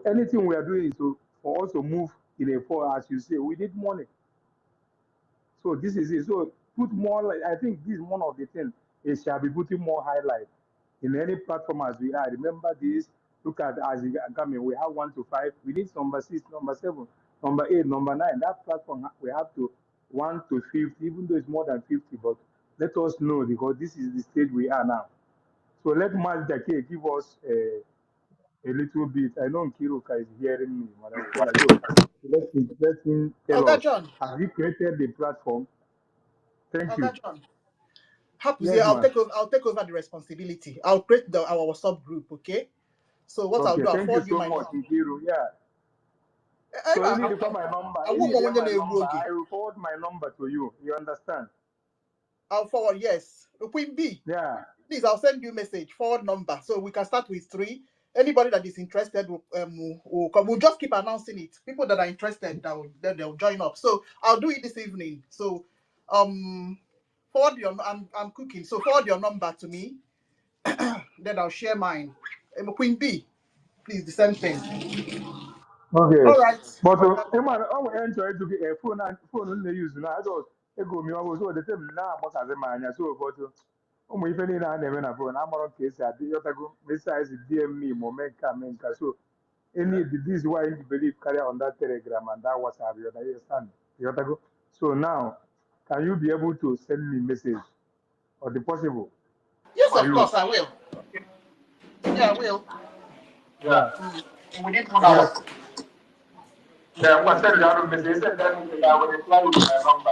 anything we are doing is for us to move in a four, as you say, we need money. So this is it. So put more. I think this is one of the things. It shall be putting more highlight in any platform as we are. Remember this. Look at as you come in. We have 1 to 5. We need number 6, number 7, number 8, number 9. That platform we have to 1 to 50, even though it's more than 50. But let us know because this is the stage we are now. So let Master K give us a little bit. I know Kiruka is hearing me, Madam. So let him tell Okay, us. John. Have you created the platform? Thank you. Okay, John. Happy, Yes, I'll ma'am. take over the responsibility. I'll create our subgroup, okay? So what I'll Okay, do, I'll thank you forward you so my much, number. Nkiru. Yeah. So you need to call my number. I You won't need to want get my your number. name. I will forward my number to you. You understand? I'll forward, yes. Queen B, Yeah. please, I'll send you a message, forward number. So we can start with 3. Anybody that is interested will come. We'll just keep announcing it. People that are interested, they'll join up. So I'll do it this evening. So forward your, I'm cooking. So forward your number to me. Then I'll share mine. Queen B, please, the same thing. Okay. All right. But I will enjoy to get a phone they use now. I thought go me over so the time now but as a man so but if any na na na phone I'm on case I did you go besides DM me moment menka so any this is why you believe carry on that Telegram and that WhatsApp you understand you go so now can you be able to send me message or the possible Yes, for of you? course, I will. Yeah, I will. Yeah. We need 1 Yes. hour. Yeah, I'm gonna send you a message. Send that message. I will reply with my number.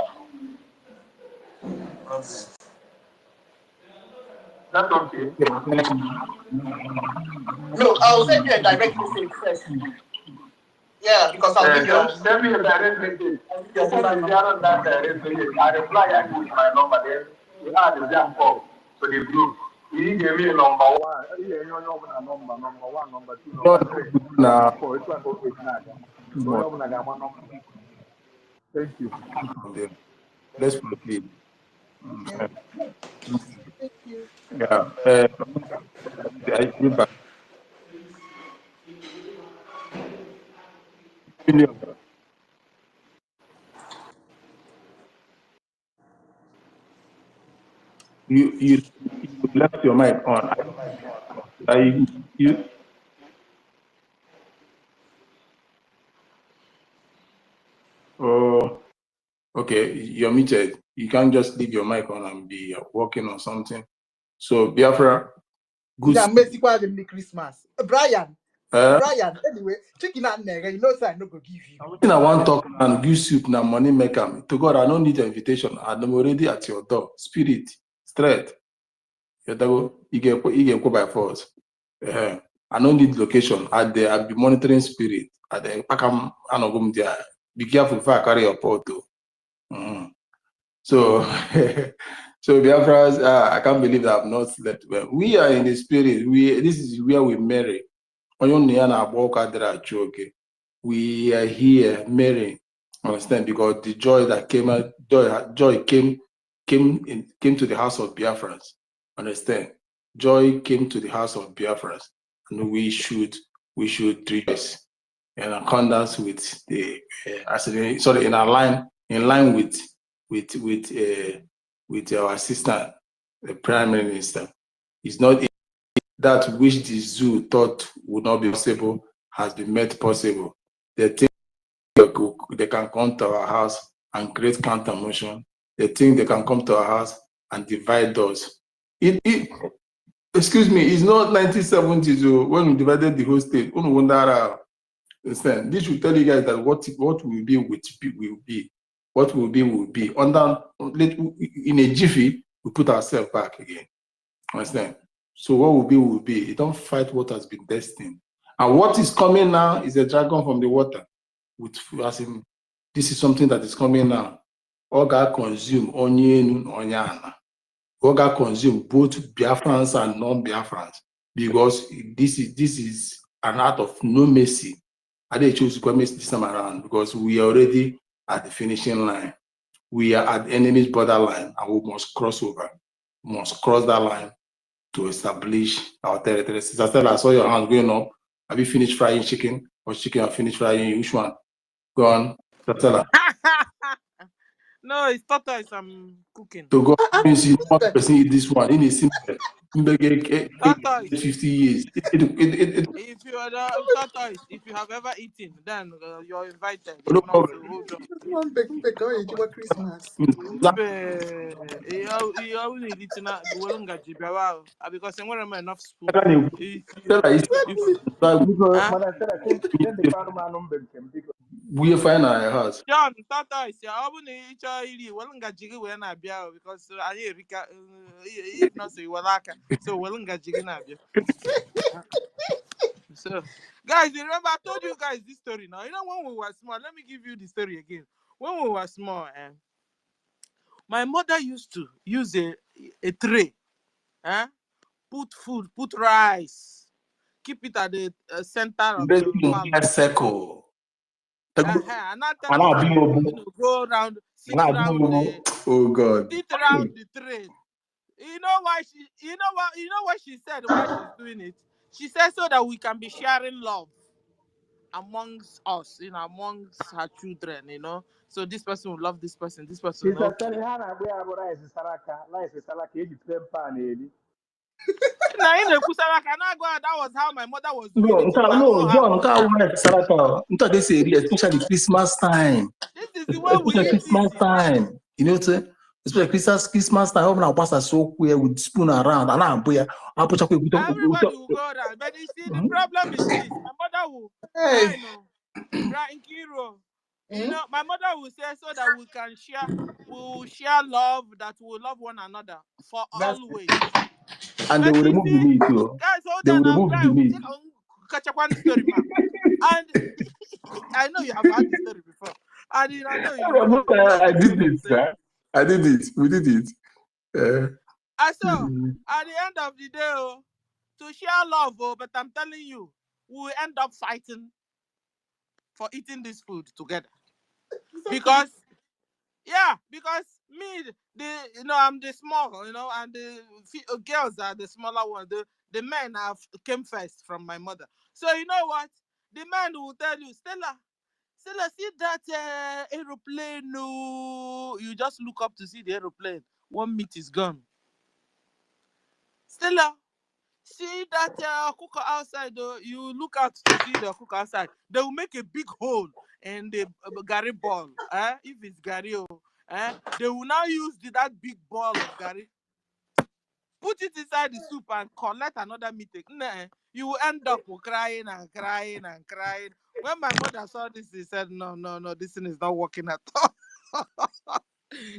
Okay. That's okay. No, I'll send you a direct message first. Yeah, because I'll give you. Send me a direct message. You send me on that direct message. I reply and with my number. Then you add the jump up to the group. You give me number 1. You know number 1, number 2, number 3, number 4. It's one okay now. So you have one number. Thank you. Let's proceed. Thank you. Yeah. You left your mic on. You oh, okay, you're muted. You can't just leave your mic on and be working on something. So Biafra, good. Yeah, Merry Christmas. Brian. Brian, anyway, chicken and nigga, you know, so I no go give you. I want to talk and give soup now money maker. To God, I don't need your invitation. I'm already at your door. Spirit, straight. You get by force. I don't need location. I'll be monitoring spirit. Be careful if I carry your photo. So, so Biafras, I can't believe that I've not slept well. We are in the spirit. This is where we marry. We are here marrying. Understand? Because the joy that came out, joy came to the house of Biafrans. Understand? Joy came to the house of Biafrans, and we should rejoice in accordance with the in line with our assistant, the Prime Minister. It's not that which the zoo thought would not be possible has been made possible. They think they can come to our house and create counter motion. They think they can come to our house and divide us. Excuse me, it's not 1970s when we divided the whole state. This will tell you guys that what will be will be. What will be. In a jiffy, we put ourselves back again. Understand? So what will be. You don't fight what has been destined. And what is coming now is a dragon from the water. With as in, this is something that is coming now. Oga consume onion onyana. Oga consume both Biafrans and non-Biafrans, because this is an act of no mercy. I didn't choose to mercy this time around because we are already at the finishing line. We are at the enemy's borderline and we must cross over. We must cross that line to establish our territory. Sister Stella, I saw your hand going up. Have you finished frying chicken or chicken have finished frying? Which one? Go on, Sister Stella. No, it's tortoise I'm cooking. To go means you want to person eat this one in a simple 50 years. If you are the tortoise, if you have ever eaten, then you're invited. You will not hold on. Christmas. Because I want enough spoon. We find our house. John, tortoise, I will need jiggy when I be because I hear if not so you will like so jiggy. So, guys, remember I told you guys this story now. You know, when we were small, let me give you the story again. When we were small, my mother used to use a tray, put food, put rice, keep it at the center of the circle. And I tell you, go around, sit around sit around the tray. You know why she said why she's doing it? She said so that we can be sharing love amongst us, amongst her children, So this person will love this person, this person will love. That was how my mother was doing it. No, John, especially Christmas time. This is the way we Christmas time. You know, especially Christmas time, when I pass a soak with spoon around, and everybody will go around. But you see, the problem is this: my mother will my mother will say so that we can share love, that we will love one another for always. And they will remove the meat too. Guys, hold on, catch up on the story, man. And I know you have had the story before. And I know you. I did it. I did it. We did it. I saw at the end of the day, to share love, but I'm telling you, we will end up fighting for eating this food together. Because me, I'm the small, and the girls are the smaller one. The men came first from my mother. So you know what? The man will tell you, Stella, see that aeroplane? No, you just look up to see the aeroplane. 1 meat is gone. Stella, see that cooker outside? You look out to see the cooker outside. They will make a big hole in the Gary ball. If it's Gary, they will now use that big ball of Gary, put it inside the soup and collect another meat. You will end up crying and crying and crying. When my mother saw this, she said, no, this thing is not working at all.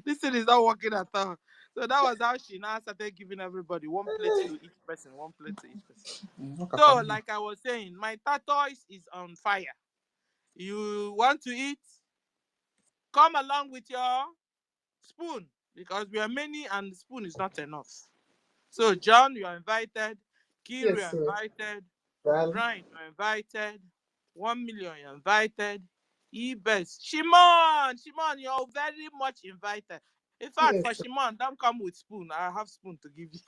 This thing is not working at all. So that was how she now started giving everybody 1 plate to each person, 1 plate to each person. So, like I was saying, my tortoise is on fire. You want to eat? Come along with your spoon, because we are many and the spoon is not enough. So, John, you are invited. Kiri, you are invited. Brian, you are invited. 1 million, you are invited. Ebes, Shimon, you're very much invited. In fact, for Shimon, don't come with spoon. I have spoon to give you.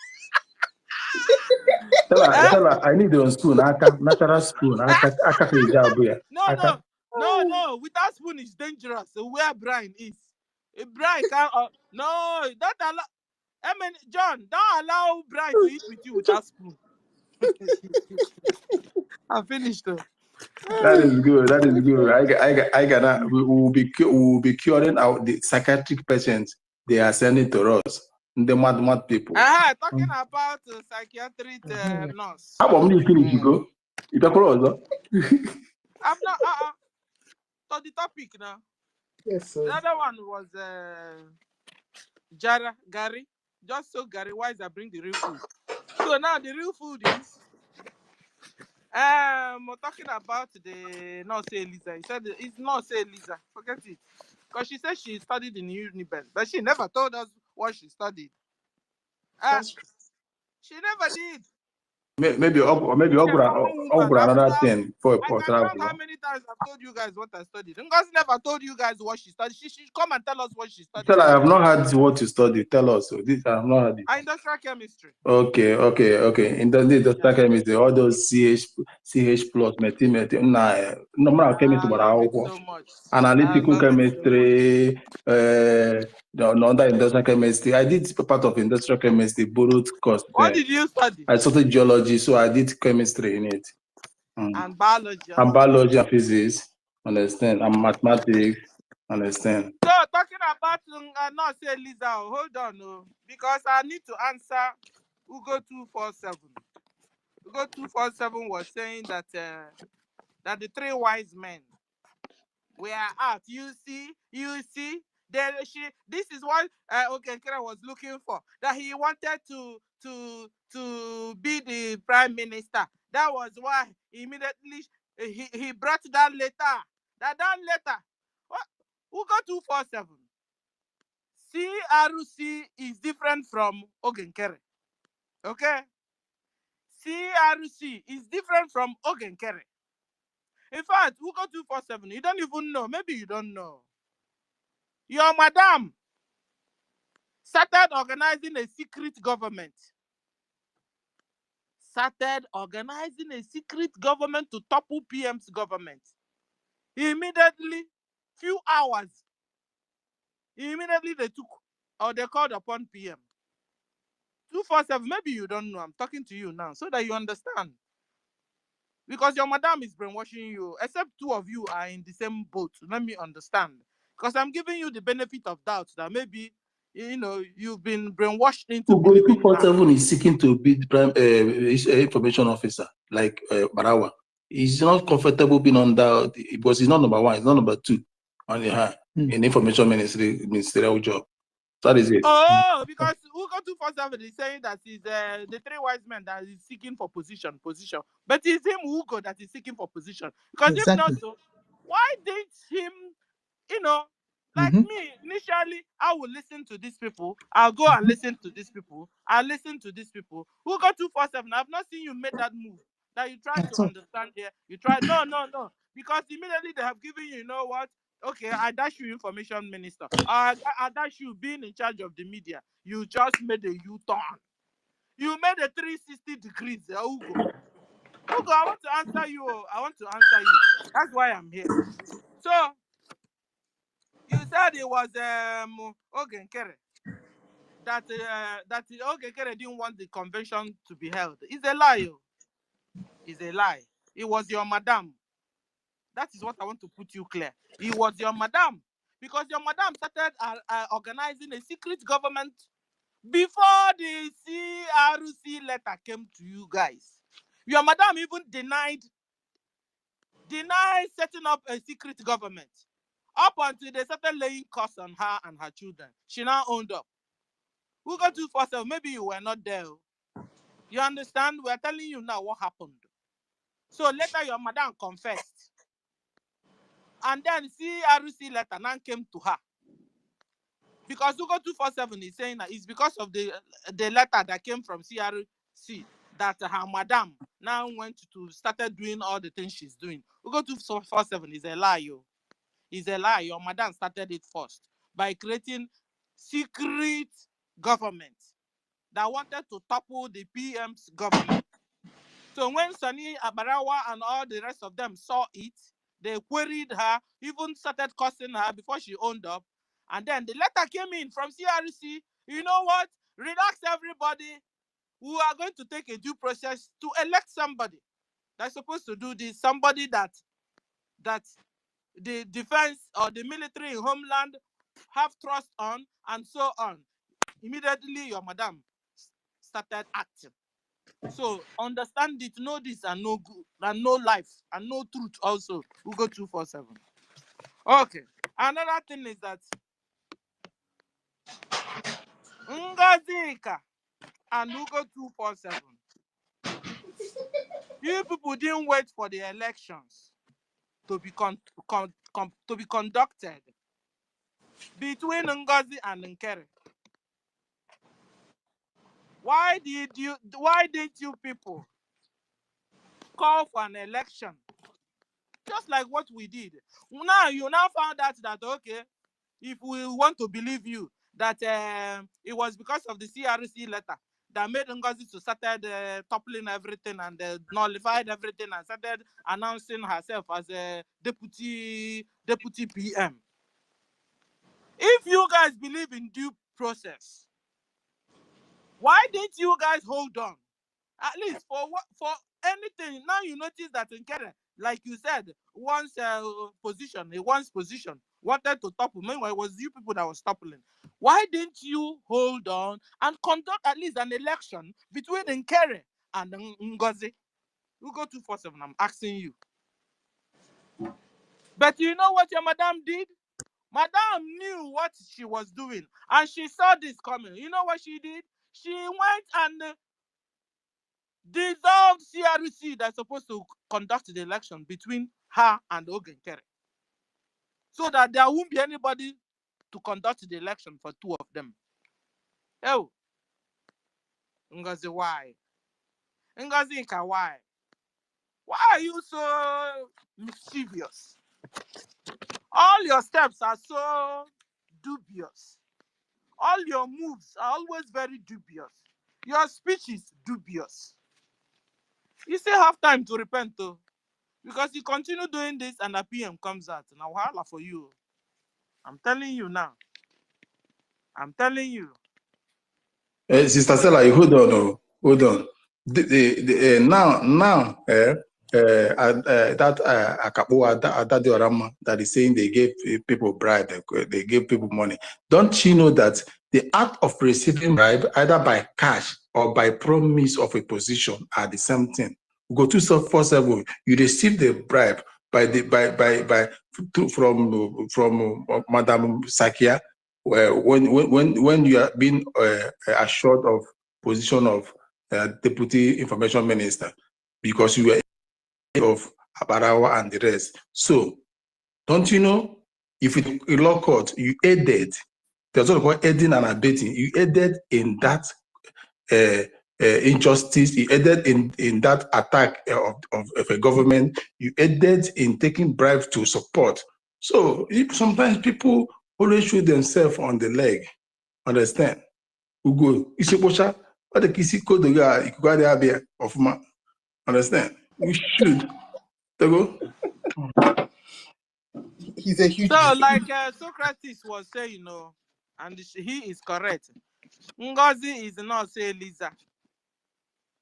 Tell her, I need your spoon. Natural spoon. No. Without spoon is dangerous. So where Brian is. If Brian can't, no, don't allow. John, don't allow Brian to eat with you without spoon. I'm finished though. That is good. We will be curing the psychiatric patients they are sending to us. The mad people. Talking about psychiatric nurse. How about me finish you go? You talk about I'm not to the topic now. Yes, sir. The other one was Gary. Just so Gary, why is I bring the real food? So now the real food is we're talking about the not say Lisa. He said it's not say Lisa. Forget it. Because she said she studied in Uniben, but she never told us what she studied. That's true. She never did. Maybe She's a common woman. another thing for I can count how many times I've told you guys what I studied. Ngozi never told you guys what she studied. She should come and tell us what she studied. Tell I have not heard what you studied. Tell us. So this I have not heard it. Industrial chemistry. Okay. In the industrial chemistry, all those CH plus, methyl, normal chemistry, but I love it so much. analytical chemistry, no other industrial chemistry. I did part of industrial chemistry, borrowed course. What did you study? I studied geology, so I did chemistry in it. And biology. And biology and physics, understand, and mathematics, understand. So talking about not say Lisa, hold on, because I need to answer Ugo 247. Ugo 247 was saying that that the three wise men were out. You see. This is what Ogenkere was looking for. That he wanted to be the prime minister. That was why immediately he brought that letter. That letter. What? Ugo 247. CRC is different from Ogenkere. Okay? CRC is different from Ogenkere. In fact, Ugo 247, you don't even know. Maybe you don't know. Your madam started organizing a secret government. To topple PM's government. Immediately, few hours, they took, or they called upon PM. 247, maybe you don't know. I'm talking to you now so that you understand. Because your madam is brainwashing you, except two of you are in the same boat. Let me understand. Because I'm giving you the benefit of doubt that maybe, you've been brainwashed into believing. 247 is seeking to be the prime information officer, like Barawa. He's not comfortable being under, because he's not number one, he's not number two on the in information ministerial job. That is it. Oh, because Ugo 247 is saying that he's the three wise men that is seeking for position. But it's him, Ugo, that is seeking for position. Because if not so, why didn't him, like me, initially, I will listen to these people. I'll go and listen to these people. I'll listen to these people. Ugo 247, I've not seen you make that move. That you try to understand here. You try, no. Because immediately they have given you know what? Okay, I dash you information minister. I dash you being in charge of the media. You just made a U-turn. You made a 360 degrees, Ugo. Ugo, I want to answer you. That's why I'm here. So, you said it was Ogenkere. That Ogenkere didn't want the convention to be held. It's a lie. It's a lie. It was your madam. That is what I want to put you clear. It was your madam. Because your madam started organizing a secret government before the CRC letter came to you guys. Your madam even denied setting up a secret government. Up until they started laying costs on her and her children. She now owned up. Who got 247? Maybe you were not there. You understand? We're telling you now what happened. So later your madam confessed. And then CRC letter now came to her. Because Ugo 247 is saying that it's because of the letter that came from CRC that her madam now went to started doing all the things she's doing. Ugo 247 is a lie, yo. It's a lie. Your madam started it first by creating secret government that wanted to topple the PM's government. So when Sani Abarawa and all the rest of them saw it, they queried her, even started cursing her before she owned up. And then the letter came in from CRC. You know what? Relax, everybody. We are going to take a due process to elect somebody that's supposed to do this. Somebody that the defense or the military in homeland have trust on, and so on. Immediately, your madam started acting. So understand it, know this, and know good, and know life, and know truth also. Ugo 247. Okay. Another thing is that Ngozi and Ugo 247. You people didn't wait for the elections to be conducted between Ngozi and Nkere. Why didn't you people call for an election? Just like what we did. Now you found out that, okay, if we want to believe you, that it was because of the CRC letter that made Ngozi to started toppling everything and nullified everything and started announcing herself as a deputy PM. If you guys believe in due process, why didn't you guys hold on? At least for anything. Now you notice that Nkere, like you said, once position, wanted to topple. Meanwhile, it was you people that was toppling. Why didn't you hold on and conduct at least an election between Nkere and Ngozi? We'll go 247. I'm asking you. But you know what your madam did? Madam knew what she was doing, and she saw this coming. You know what she did? She went and dissolved CRC that's supposed to conduct the election between her and Nkere, so that there won't be anybody to conduct the election for two of them. Oh, Ngozi, why? Ngozi, why? Why are you so mischievous? All your steps are so dubious. All your moves are always very dubious. Your speech is dubious. You still have time to repent, though. Because you continue doing this and a PM comes out. Now, wahala for you. I'm telling you now. I'm telling you. Sister Stella, hold on. Hold on. Now, that Akapo Adadiorama that is saying they gave people bribe, they gave people money. Don't you know that the act of receiving bribe, either by cash or by promise of a position, are the same thing? Go to 247, you receive the bribe from Madam Sakia, when you are being assured of position of Deputy Information Minister, because you were of Abarawa and the rest. So, don't you know, if in law court you aided, there's what called aiding and abetting, you aided in that injustice, you aided in that attack of a government, you aided in taking bribes to support. So, sometimes people always shoot themselves on the leg. Understand? Ugo, Isiposha, what the Kisi code of ma. Understand? We should. Go. He's a huge. So, like Socrates was saying, you know, and he is correct. Ngozi is not say Lisa.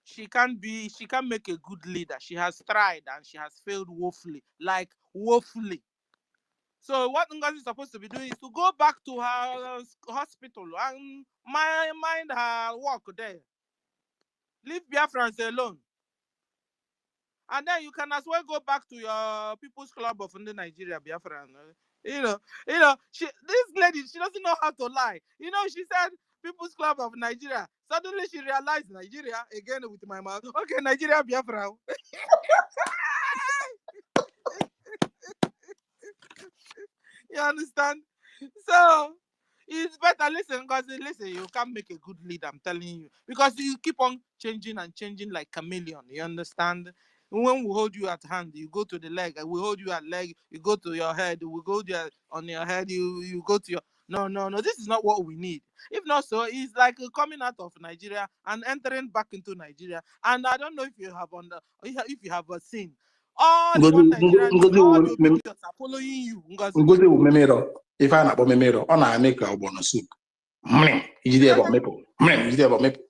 She can't make a good leader. She has tried and she has failed woefully. Like woefully. So what Ngozi is supposed to be doing is to go back to her hospital and mind her work there. Leave Biafrans alone. And then you can as well go back to your People's Club of Nigeria, Biafra. This lady, she doesn't know how to lie. You know, she said People's Club of Nigeria. Suddenly she realized Nigeria again with my mouth. Okay, Nigeria, Biafra. You understand? So it's better. Listen, you can't make a good leader, I'm telling you. Because you keep on changing and changing like chameleon. You understand? When we hold you at hand, you go to the leg. We hold you at leg, you go to your head. We go there on your head, you go to your... No. This is not what we need. If not so, it's like coming out of Nigeria and entering back into Nigeria. And I don't know if you have seen. All the one Nigerian, all the videos are following you. Ngozi will memero. If I not memero, on I make a bonus soup. You did about maple. You did about maple.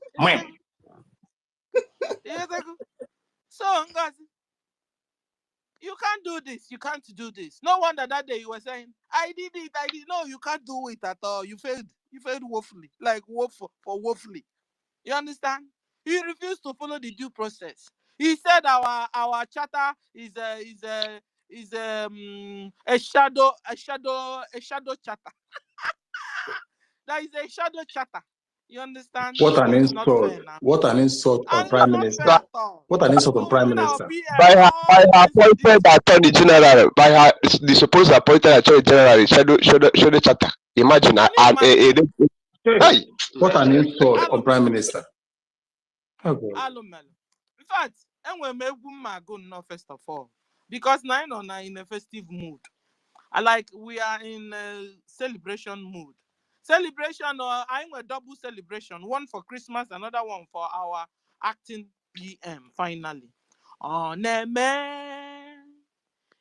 So, Ngozi, you can't do this. You can't do this. No wonder that day you were saying, I did it. No, you can't do it at all. You failed. You failed woefully. Like woefully. You understand? He refused to follow the due process. He said our charter is a shadow charter. That is a shadow charter. You understand? What an It's not insult. fair now. What an insult on And it's Prime not Minister. fair at all. What an insult on So Prime within our Minister. BM, By all her this appointed attorney general, by her the supposed appointed attorney general, show the charter. Imagine, can you imagine? hey, What an insult on Prime Alumel. Minister. Okay. Alumel. In fact, and we may go now first of all, because 9 or 9 in a festive mood. We are in a celebration mood. Celebration, or I'm a double celebration. One for Christmas, another one for our acting PM. Finally, oh neme,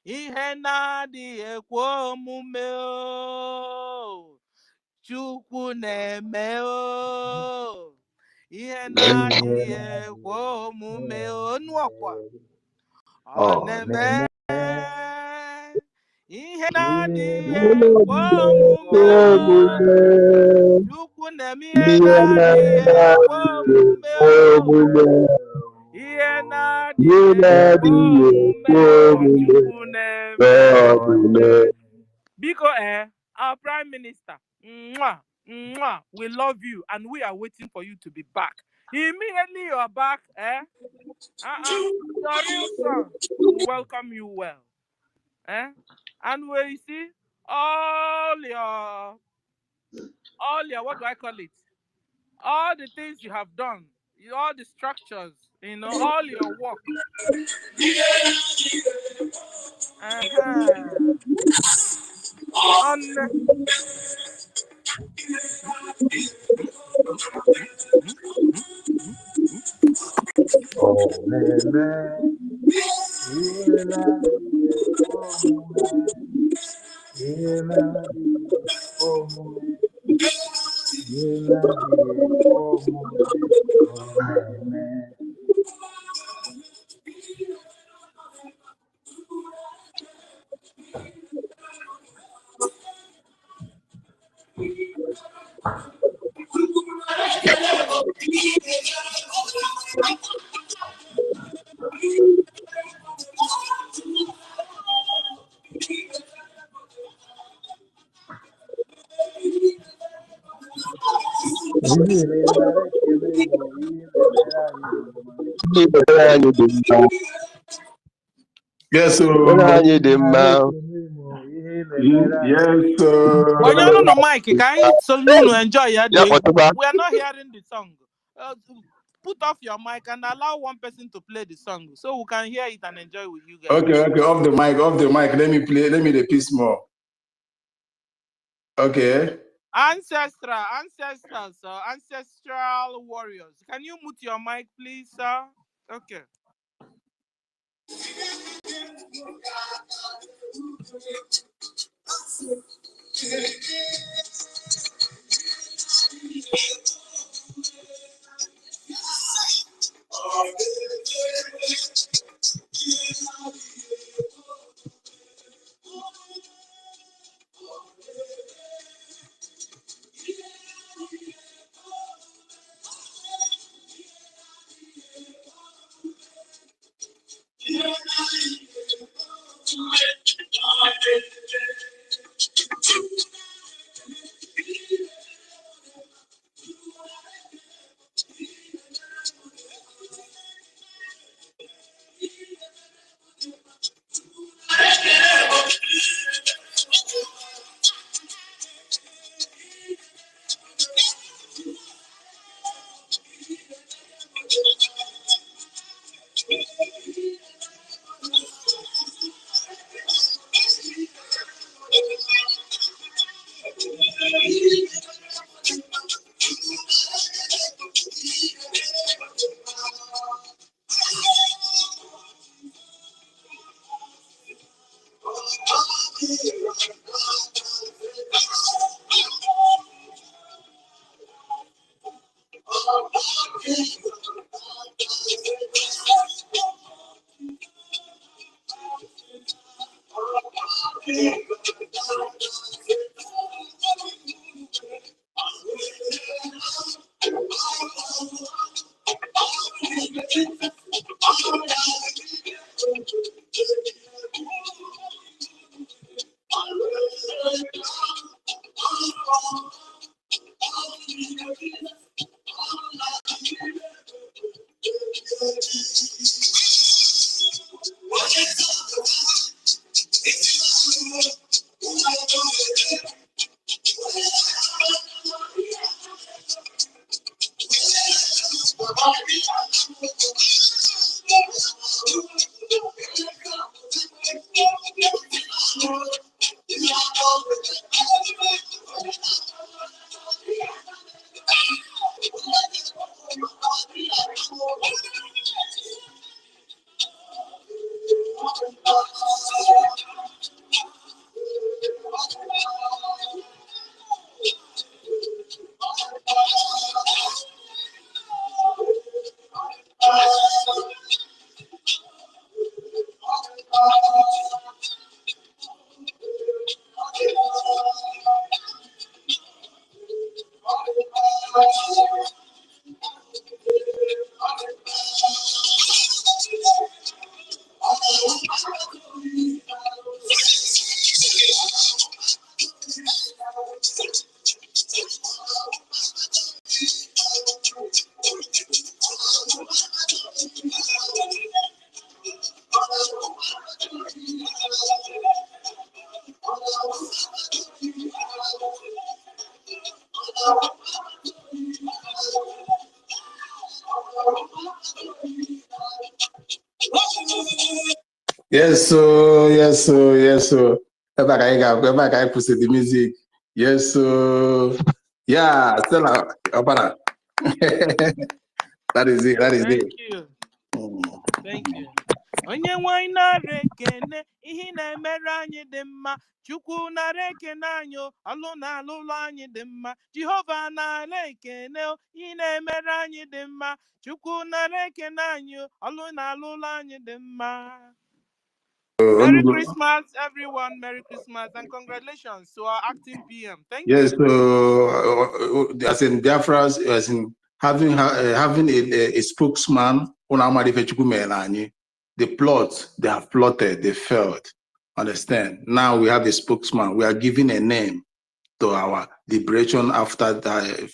ihe na di ekwo omume o, Chukwu neme o, ihe na di ekwo omume o, nuokwa, oh neme. Ihe na-adịghị ekwe omume Chukwu na-eme ihe na-adịghị ekwe omume ihe na-adịghị ekwe omume Chukwu na-eme. Biko, our Prime Minister, we love you and we are waiting for you to be back. Immediately you are back, your real son will welcome you well. And we see all your what do I call it? All the things you have done, all the structures, all your work. Yes, sir. Yes, sir. No, Mike, can you enjoy your day? We are not hearing the song. Put off your mic and allow one person to play the song so we can hear it and enjoy with you guys. Okay, off the mic. Let me play. Let me the piece more. Okay. Ancestral warriors. Can you mute your mic, please, sir? Okay. Yes, so yes, so yes, so. Go back, I put the music. Yes, so yeah, still Opana. That is it. That is Thank it. you. Mm. Thank you. Onye nwanyị nara ekene ihe na-emere anyị dị mma. Chukwu nara ekene anyị ọlụ na alụlụ anyị dị mma. Jehova nara ekene ihe na-emere anyị dị mma. Chukwu nara ekene anyị ọlụ na alụlụ anyị dị mma. Merry Christmas, everyone. Merry Christmas and congratulations to our acting PM. Thank you. Yes, so as in Biafrans, as in having a spokesman, the plot they have plotted, they failed. Understand? Now we have a spokesman. We are giving a name to our liberation after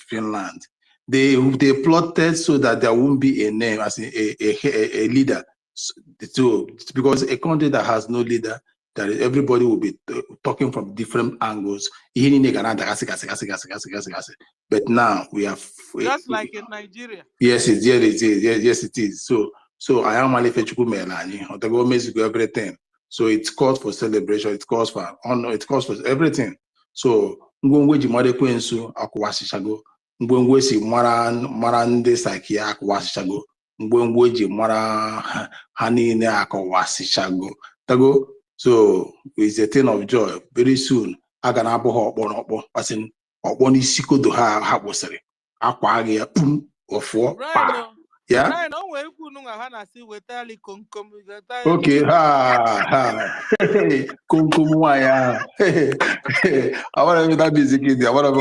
Finland. They plotted so that there won't be a name as a leader. So because a country that has no leader, that everybody will be talking from different angles. But now we have just like in Nigeria. Yes, it is. Yes, it is. So I am everything. So it calls for celebration. It calls for honor. It calls for everything. So ngwongwo ji mara ekwensu akwụwasịchago, ngwongwo si mara ndị sakia akwụwasịchago, ngwongwo ji mara ha niile akwụwasịchago. Tago. So it's a thing of joy. Very soon, I gonna have a passing upon his sikodo ha wasere. Aqua pum or four. Yeah. Right, no way Okay, kumaya. I want to that music in there. I want to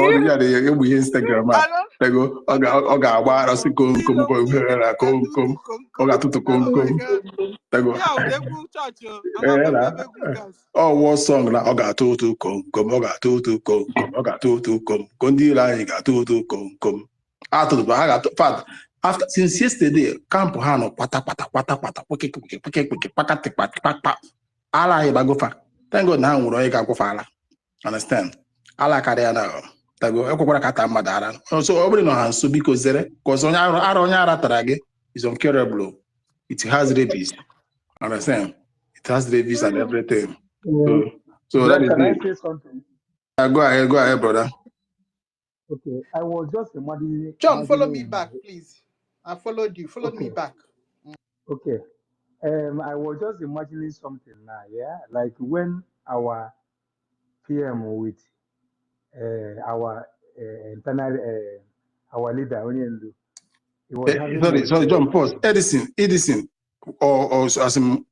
be Instagram. I go, oga, why I see come, oga tutu come. Oh, what song na oga tutu come, oga tutu come, kondi la iga tutu come. After the I got fat. After since yesterday, camp hano pata ala go fa. Thank God now we go fa. Understand? Ala carry na tago ekwara kata madara. So obri no han so because there because onya ara tarage is uncurable. It has rabies. Understand? It has rabies and everything. So that is can it. I say something? Go ahead, brother. Okay, I was just imagining. John, follow me back, please. I followed you. Follow me back. Okay. I was just imagining something now, yeah? Like when our PM with our internal, our leader, Onyendu, he was having Sorry, John, pause. Edison, or as in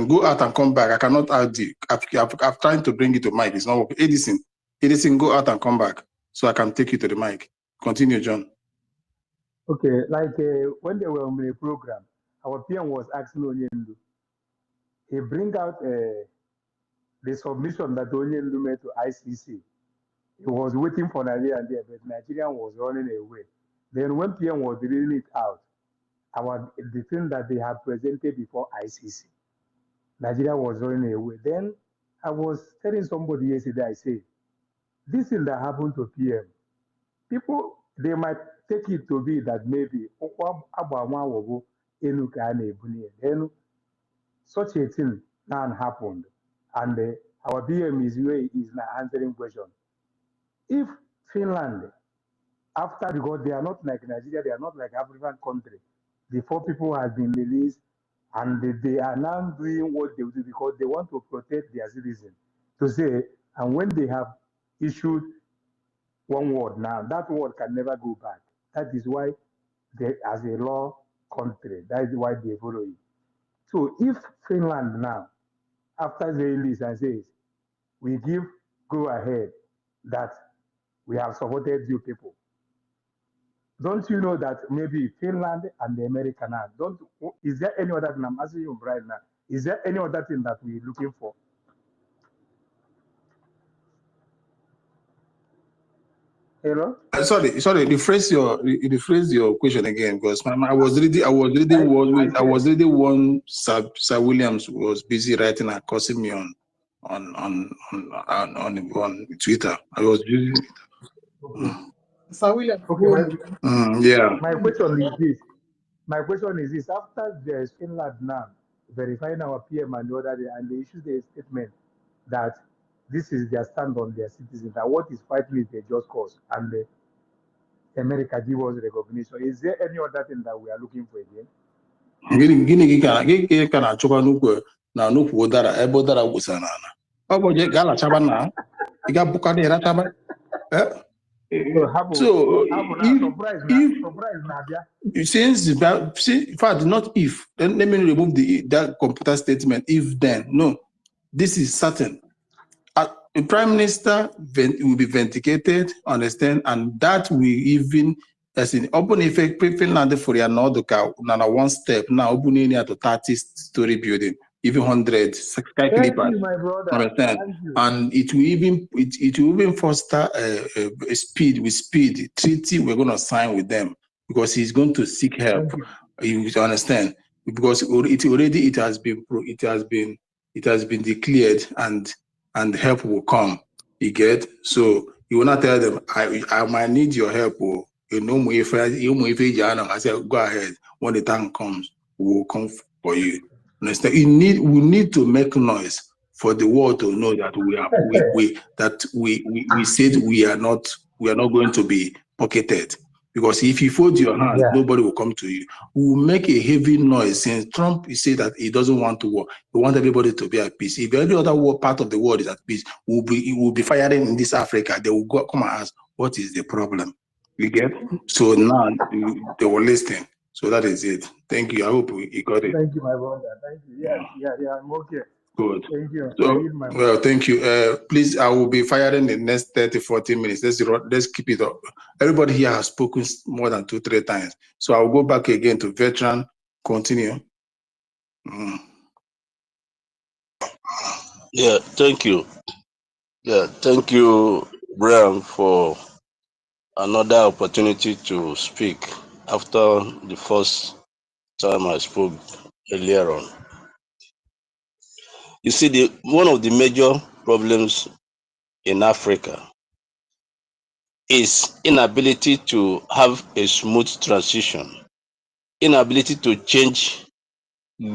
go out and come back. I cannot add you. I've trying to bring you to mic. It's not working. Edison, go out and come back so I can take you to the mic. Continue, John. Okay, like when they were on the program, our PM was asking Onyendu. He bring out the submission that Onyendu made to ICC. He was waiting for Nigeria there, but Nigeria was running away. Then when PM was reading it out, the thing that they had presented before ICC, Nigeria was running away. Then I was telling somebody yesterday, I say, this thing that happened to PM, people, they might take it to be that maybe then such a thing now happened, and our BM is now answering question. If Finland, after, because they are not like Nigeria, they are not like African country, the 4 people have been released, and they are now doing what they do because they want to protect their citizens. To say, and when they have issued one word now, that word can never go back. That is why they, as a law country, that is why they follow it. So if Finland now, after saying this and says, we give go ahead that we have supported you people, don't you know that maybe Finland and the America now, is there any other thing, I'm asking you right now, is there any other thing that we're looking for? Hello? Sorry, rephrase your question again, because I was reading one Sir Williams was busy writing and cursing me on Twitter. I was using Okay. Sir William, Okay, yeah. my question is this. My question is this: after there is Finland now verifying our PM and the other day, and they issued a statement that this is their stand on their citizens, that what is fighting is a just cause, and America give us recognition. Is there any other thing that we are looking for again? Gịnị ka na-achọkwa n'ukwu na n'ukwu ụdara ebe ụdara gwụsara n'ala ọ bụ je ga-alachaba na ị ga-abụkadị ịrachaba. So since in fact not if, then let me remove that computer statement if then. No, this is certain. The Prime Minister will be vindicated, understand, and that will even, as in open effect, Finland for another one step now, opening to 30-story building, even 100 skyscraper. My brother. Understand? And it will even foster a speed treaty we're going to sign with them, because he's going to seek help. You understand? Because it has been declared, and help will come. You get? So you will not tell them, I might need your help. Or you know, if I say go ahead. When the time comes, we will come for you. Understand? We need to make noise for the world to know that we said we are not going to be pocketed. Because if you fold your hands, nobody will come to you. We will make a heavy noise, since Trump said that he doesn't want to war. He wants everybody to be at peace. If every other part of the world is at peace, we will be firing in this Africa. They will come and ask, what is the problem? You get? So now they will listen. So that is it. Thank you. I hope you got it. Thank you, my brother. Thank you. Yeah, I'm okay. Good. Thank you. So, well, thank you. Please, I will be firing in the next 30-40 minutes. Let's keep it up. Everybody here has spoken more than 2-3 times. So I'll go back again to veteran. Continue. Yeah, thank you. Yeah, thank you, Brian, for another opportunity to speak after the first time I spoke earlier on. You see, one of the major problems in Africa is inability to have a smooth transition, inability to change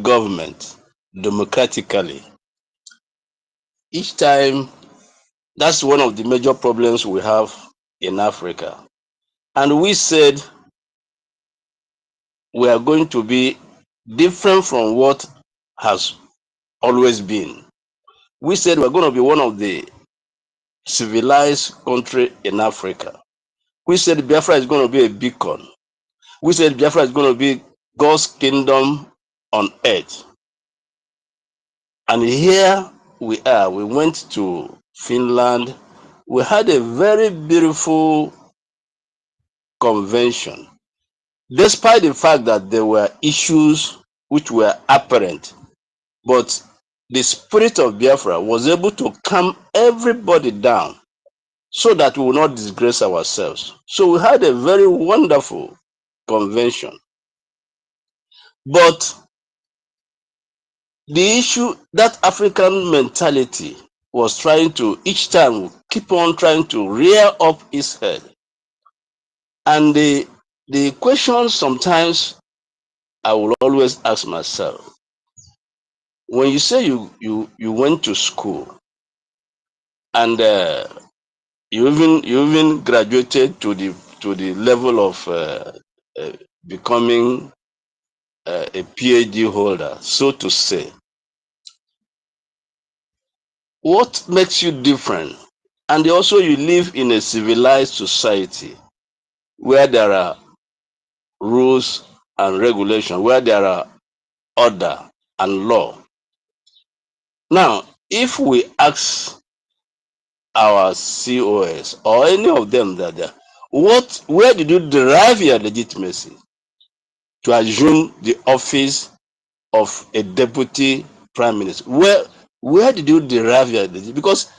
government democratically. Each time, that's one of the major problems we have in Africa. And we said we are going to be different from what has always been. We said we're going to be one of the civilized countries in Africa. We said Biafra is going to be a beacon. We said Biafra is going to be God's kingdom on earth. And here we are. We went to Finland. We had a very beautiful convention, despite the fact that there were issues which were apparent. But the spirit of Biafra was able to calm everybody down so that we will not disgrace ourselves. So we had a very wonderful convention. But the issue, that African mentality was trying to, each time, keep on trying to rear up its head. And the question sometimes I will always ask myself, when you say you went to school and you even graduated to the level of becoming a PhD holder, so to say, what makes you different? And also you live in a civilized society where there are rules and regulations, where there are order and law. Now, if we ask our COS or any of them that where did you derive your legitimacy to assume the office of a deputy prime minister? Where did you derive your legitimacy? Because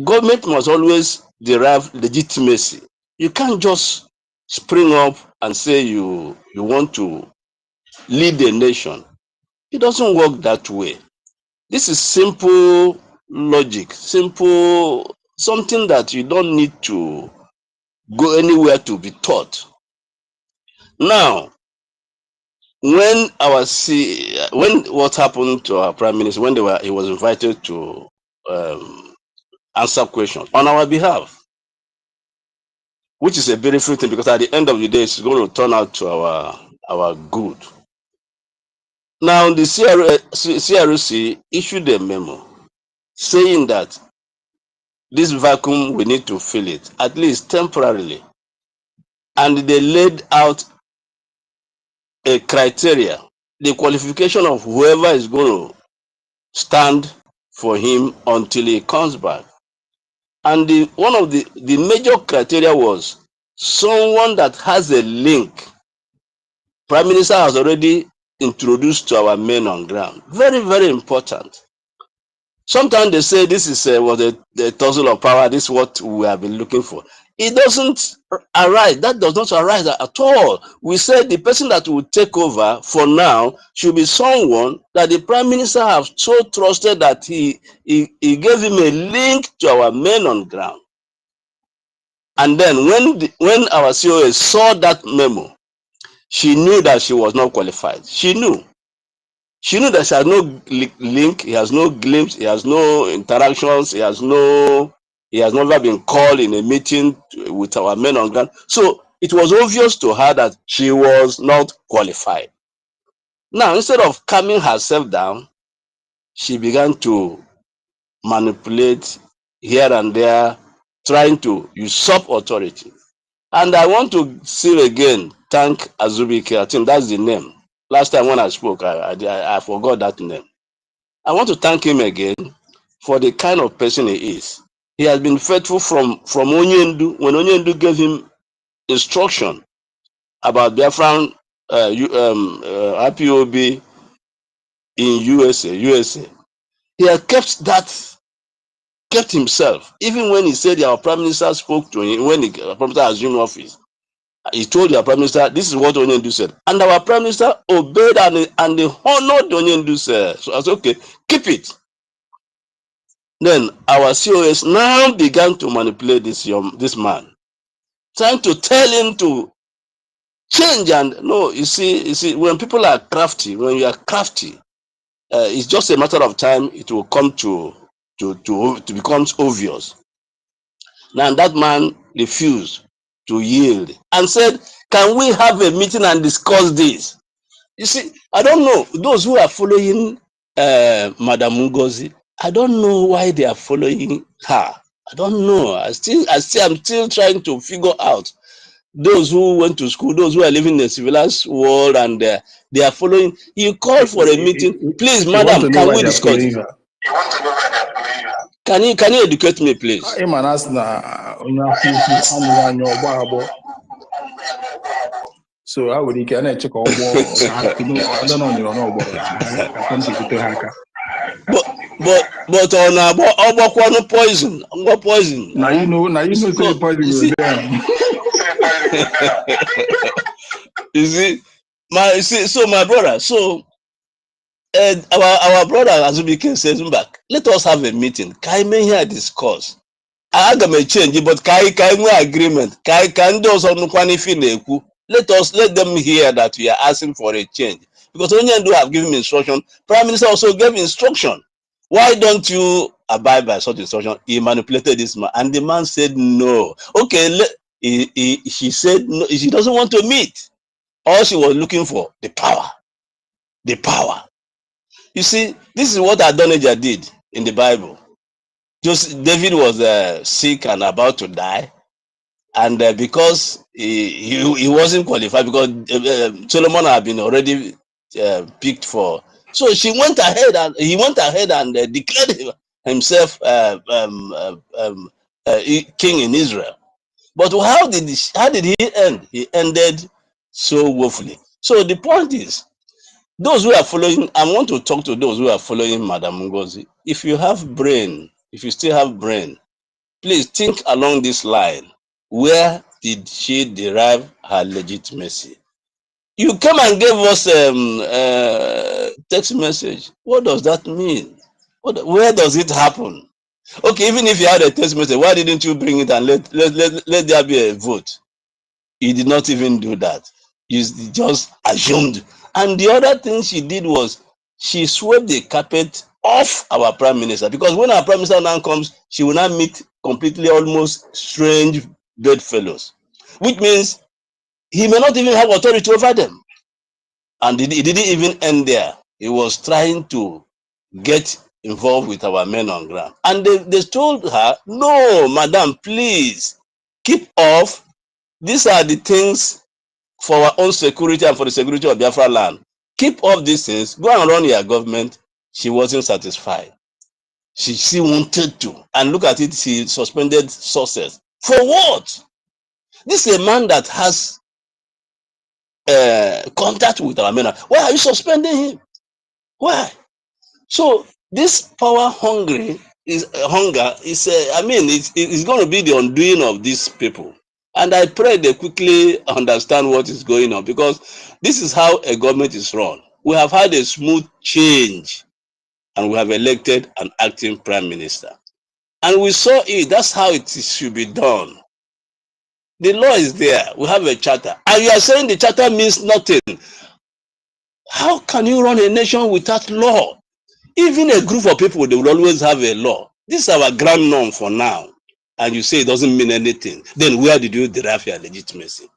government must always derive legitimacy. You can't just spring up and say you want to lead the nation. It doesn't work that way. This is simple logic, simple, something that you don't need to go anywhere to be taught. Now, when what happened to our prime minister, when he was invited to answer questions on our behalf, which is a beautiful thing, because at the end of the day, it's going to turn out to our good. Now, the CRC issued a memo saying that this vacuum, we need to fill it, at least temporarily. And they laid out a criteria, the qualification of whoever is going to stand for him until he comes back. And one of the major criteria was someone that has a link. Prime Minister has already introduced to our men on ground. Very, very important. Sometimes they say this is the tussle of power. This is what we have been looking for. It doesn't arise. That does not arise at all. We said the person that will take over for now should be someone that the prime minister has so trusted that he gave him a link to our men on ground. And then when our COS saw that memo, she knew that she was not qualified. She knew that she has no link, he has no glimpse, he has no interactions, he has never been called in a meeting with our men on ground. So it was obvious to her that she was not qualified. Now, instead of calming herself down, she began to manipulate here and there, trying to usurp authority. And I want to still again thank Azubike. I think that's the name. Last time when I spoke, I forgot that name. I want to thank him again for the kind of person he is. He has been faithful from Onyendu, when Onyendu gave him instruction about Biafran IPOB in USA. He has kept himself. Even when he said our prime minister spoke to him, when the prime minister assumed office, he told our prime minister, this is what Onyendu said. And our prime minister obeyed and they honored Onyendu said. So I said, okay, keep it. Then our COS now began to manipulate this man, trying to tell him to change. And no, you see, when people are crafty, when you are crafty, it's just a matter of time. It will come to become obvious. Now that man refused to yield and said, "Can we have a meeting and discuss this?" You see, I don't know those who are following Madam Ngozi. I don't know why they are following her. I don't know. I'm still trying to figure out those who went to school, those who are living in a civilized world, and they are following. You call for a meeting, please, madam. Can we discuss? Can you educate me, please? So I would check on but on poison. Now you know poison is there. You see, so my brother, so our brother Azubike says back, let us have a meeting. Can I here discuss? I got my change, but can we agreement? Can those on Kwani Fineku? Let them hear that we are asking for a change. Because Onyendu have given instruction, Prime Minister also gave instruction. Why don't you abide by such instruction? He manipulated this man, and the man said no. Okay, she said no, she doesn't want to meet. All she was looking for, the power. The power. You see, this is what Adonijah did in the Bible. Just David was sick and about to die, and because he wasn't qualified, because Solomon had been already picked for. So he went ahead and declared himself king in Israel. But how did he end? He ended so woefully. So the point is, those who are following, I want to talk to those who are following Madam Ngozi. If you have brain, if you still have brain, please think along this line. Where did she derive her legitimacy? You come and gave us text message. What does that mean? Where does it happen? Okay, even if you had a text message, why didn't you bring it and let there be a vote? You did not even do that. You just assumed. And the other thing she did was she swept the carpet off our prime minister, because when our prime minister now comes, she will now meet completely almost strange bedfellows, which means he may not even have authority over them. And it didn't even end there. He was trying to get involved with our men on ground. And they told her, no, madam, please keep off. These are the things for our own security and for the security of Biafra land. Keep off these things. Go and run your government. She wasn't satisfied. She still wanted to. And look at it, she suspended sources. For what? This is a man that has contact with our men. Why are you suspending him? Why? So this power hunger is I mean, it's going to be the undoing of these people. And I pray they quickly understand what is going on, because this is how a government is run. We have had a smooth change, and we have elected an acting prime minister. And we saw it. That's how it should be done. The law is there. We have a charter. And you are saying the charter means nothing. How can you run a nation without law? Even a group of people, they will always have a law. This is our grand norm for now. And you say it doesn't mean anything. Then where did you derive your legitimacy?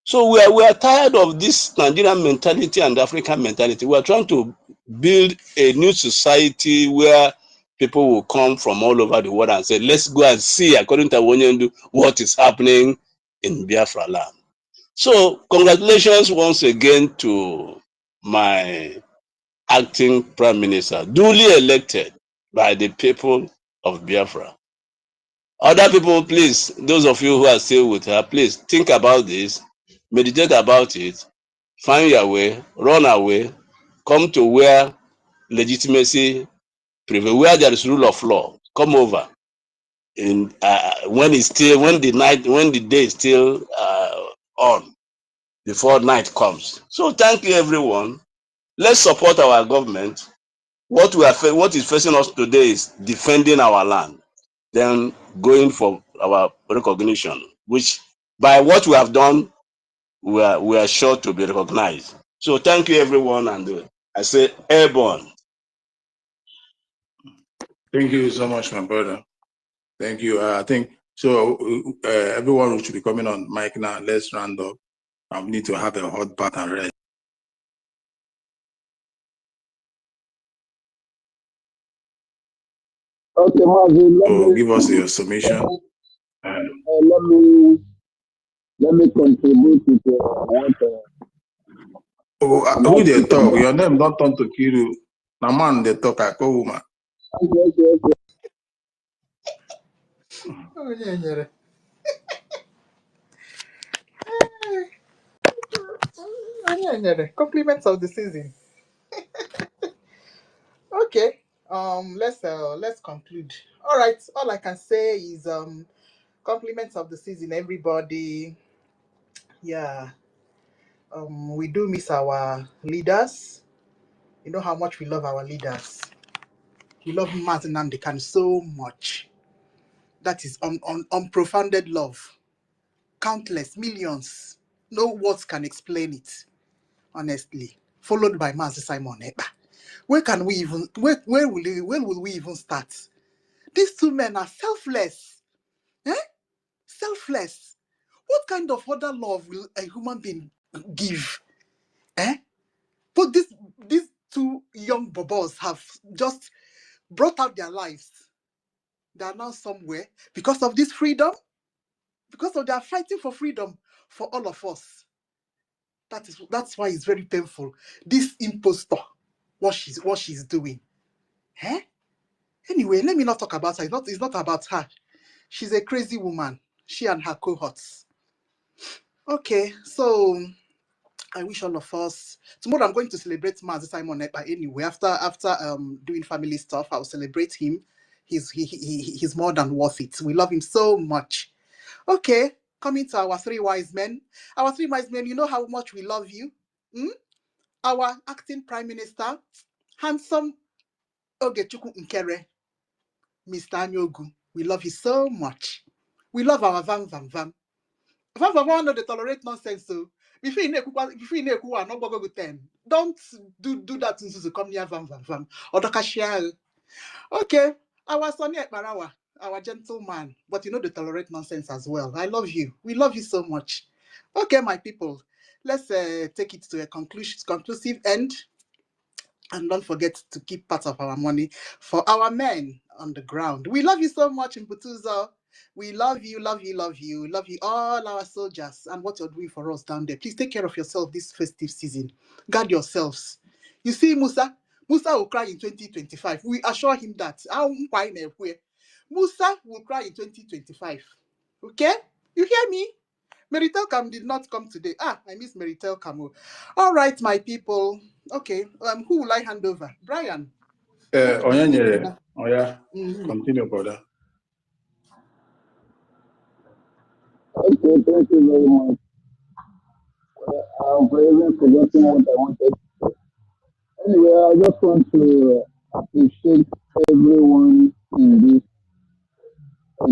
So we are tired of this Nigerian mentality and African mentality. We are trying to build a new society where people will come from all over the world and say, let's go and see, according to Onyendu, what is happening in Biafra land. So congratulations once again to my acting prime minister, duly elected by the people of Biafra. Other people, please, those of you who are still with her, please think about this, meditate about it, find your way, run away, come to where legitimacy prevails, where there is rule of law. Come over. In when the day is still on, before night comes. So thank you, everyone. Let's support our government. What is facing us today is defending our land, then going for our recognition, which by what we have done, we are sure to be recognized. So thank you, everyone, and I say airborne. Thank you so much, my brother. Thank you. I think so. Everyone should be coming on mic now. Let's round up. We need to have a hot bath and rest. Okay, Marvin, So give us your submission. let me contribute to what. Who they talk? Your name don't turn to Kiru. Na man they talk. I call woman. Okay. Oh, yeah. Compliments of the season. Okay. Let's conclude. All right. All I can say is compliments of the season, everybody. Yeah. We do miss our leaders. You know how much we love our leaders. We love Mazi Nnamdi Kanu so much. That is unprofounded love. Countless millions. No words can explain it, honestly. Followed by Mazi Simon Ekpa. Where can we even, where will we even start? These two men are selfless. Eh? Selfless. What kind of other love will a human being give? Eh? But these two young bobos have just brought out their lives. They are now somewhere because of this freedom, because of their fighting for freedom for all of us. That's why it's very painful. This impostor, what she's doing. Eh? Anyway, let me not talk about her. It's not about her. She's a crazy woman. She and her cohorts. Okay, so I wish all of us tomorrow. I'm going to celebrate Mazi Simon Ekpa anyway. After doing family stuff, I'll celebrate him. He's more than worth it. We love him so much. Okay, coming to our three wise men. Our three wise men, you know how much we love you. Our acting prime minister, handsome Ogechukwu Nkere, Mr. Anyogu. We love you so much. We love our Vam Vam Vam. Vam Vam Vam, no, they tolerate nonsense. So before you know, not go 10. Don't do that to come near Vam Vam Vam. Or Dokashia. Okay, our Sonny Ekparawa, our gentleman, but you know they tolerate nonsense as well. I love you. We love you so much. Okay, my people, let's take it to a conclusive end. And don't forget to keep part of our money for our men on the ground. We love you so much in Butuzo. We love you, love you, love you. Love you, all our soldiers, and what you're doing for us down there. Please take care of yourself this festive season. Guard yourselves. You see, Musa will cry in 2025. We assure him that. Musa will cry in 2025. Okay? You hear me? Meritel Cam did not come today. I miss Meritel Camo. All right, my people. Okay, who will I hand over? Brian. Onyanyere. Oh yeah. Mhm. Continue, brother. Okay, thank you very much. I've even forgotten what I wanted to say. Anyway, I just want to appreciate everyone in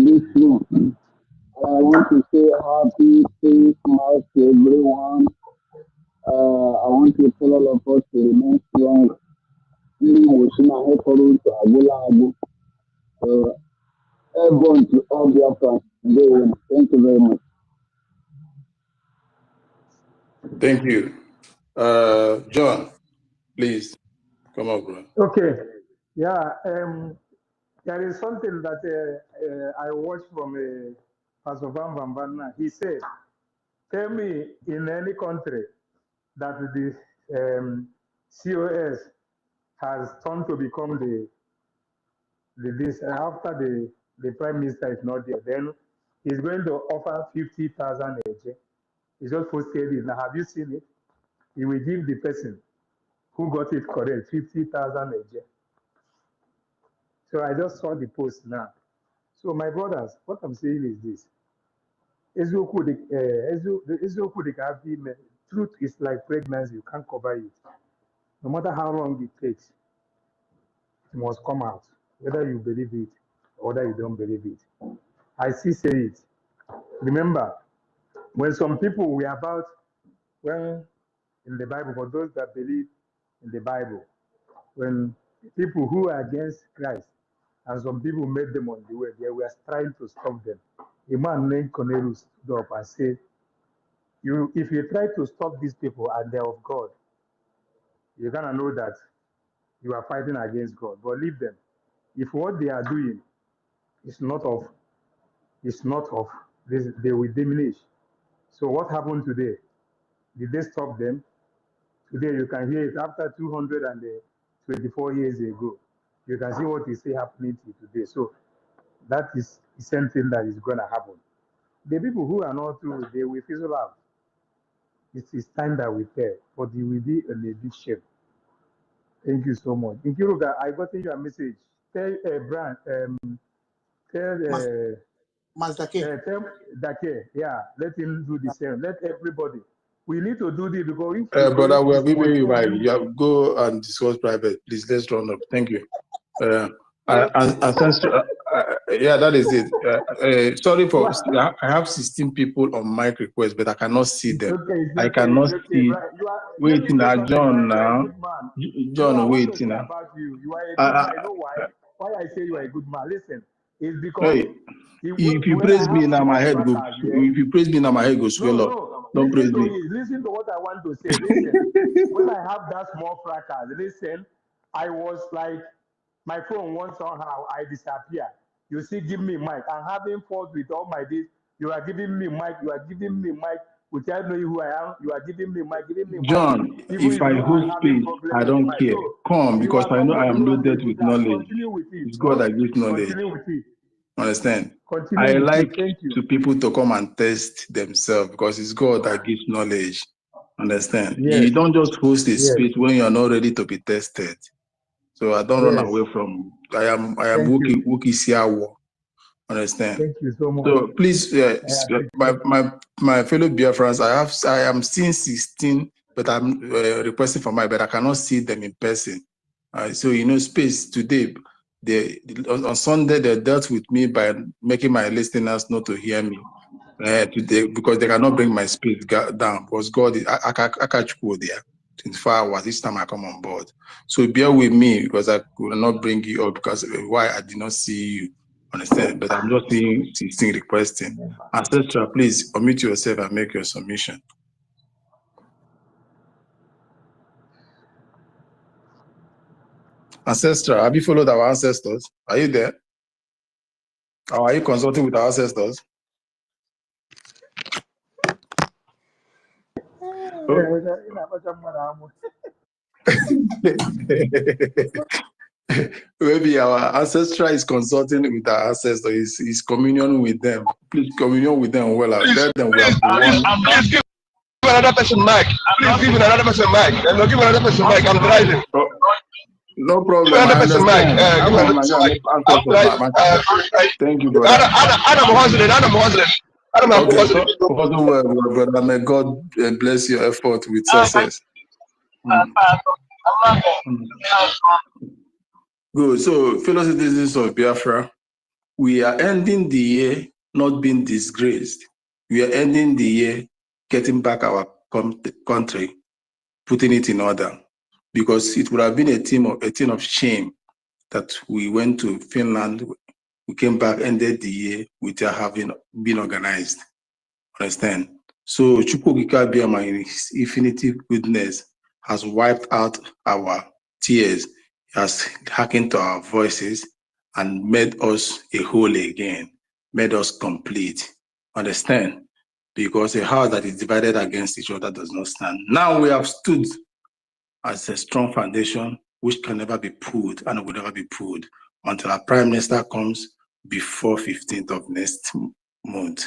this room. I want to say happy Christmas to everyone. I want to tell all of us to remain strong. Everyone to all Biafrans. Thank you very much. Thank you. John, please come up, bro. Okay. Yeah. There is something that I watched from Pastor Van Van Van. He said, "Tell me in any country that the COS has turned to become this after the prime minister is not there, then he's going to offer 50,000 AJ. He's just posted it. Now, have you seen it? He will give the person who got it correct 50,000 AJ. So I just saw the post now. So my brothers, what I'm saying is this. Truth is like pregnancy, you can't cover it. No matter how long it takes, it must come out, whether you believe it or whether you don't believe it. I still say it. Remember, when some people were about, when in the Bible, for those that believe in the Bible, when people who are against Christ and some people made them on the way, they were trying to stop them. A man named Cornelius stood up and said, if you try to stop these people and they're of God, you're gonna know that you are fighting against God. But leave them. If what they are doing is not of this, they will diminish. So what happened today? Did they stop them? Today you can hear it after 224 years ago. You can see what is still happening to today. So that is the same thing that is gonna happen. The people who are not true, they will fizzle out. It is time that we pay, but it will be in a big shape. Thank you so much. Nkiruka, I got your message. Tell Brian, tell Dake, yeah, let him do the same. Let everybody. We need to do this because if Brother, we're giving you my. You go and discuss private. Please, let's run up. Thank you. Yeah, that is it. Sorry for, I have 16 people on mic request, but I cannot see them. I cannot see. Right. Let me Wait say now, something, Brian. John You are a now. good man. No, I John, want to wait say now. about you. You are a good man. You know why? Why I say you are a good man? Listen, it's because Hey, if you when I praise me have now, my small head go. fracas, yeah. If you praise me now, my head go swell up. No. Don't praise Listen to me. it. Listen to what I want to say. Listen. When I have that small fracas, listen, I was like, my phone won't somehow I disappear. You see, give me mic. I'm having fault with all my this. You are giving me mic. You are giving me mic without knowing who I am. You are giving me mic. Giving me mic. John, Even if if I you are hold having space, problem I with the don't mic. care. So Come, you because are I know I somebody am who has a loaded with good heart. knowledge. Continue with it. It's God that gives knowledge. Continue with it. Understand? Continue I with it. like Thank you. to people to come and test themselves because it's God that gives knowledge. Understand? Yes. You don't just host a Yes. space when you are not ready to be tested. So I don't run Yes. away from. I am Thank you. Wookie Siawo. Understand? Thank you so much. So please, I appreciate my fellow Biafrans, I am seeing 16, but I'm requesting for but I cannot see them in person. So you know, space today. On Sunday they dealt with me by making my listeners not to hear me today because they cannot bring my spirit down because God is I catch you there 24 hours each time I come on board. So bear with me because I could not bring you up because why I did not see you. Understand? But I'm just seeing 16 requesting. Ancestral, please unmute yourself and make your submission. Ancestral, have you followed our ancestors? Are you there? Or are you consulting with our ancestors? Maybe our ancestral is consulting with our ancestors, is communion with them. Please communion with them well. Tell them we have one. Please give another person mic. Please give another person mic. No, give another person mic. I'm driving. Oh, no problem. Give another I person mic. understand. Give another person mic. I'm driving. Thank you, brother. Adam Hussein. Okay, so well, brother. May God bless your effort with success. Good. So, fellow citizens of Biafra, we are ending the year not being disgraced. We are ending the year getting back our country, putting it in order, because it would have been a thing of shame that we went to Finland, we came back, ended the year without having been organized. Understand? So EKID in his infinite goodness has wiped out our tears, has hearkened to our voices and made us a whole again, made us complete. Understand? Because a house that is divided against each other does not stand. Now we have stood as a strong foundation which can never be pulled and will never be pulled until our Prime Minister comes before 15th of next month.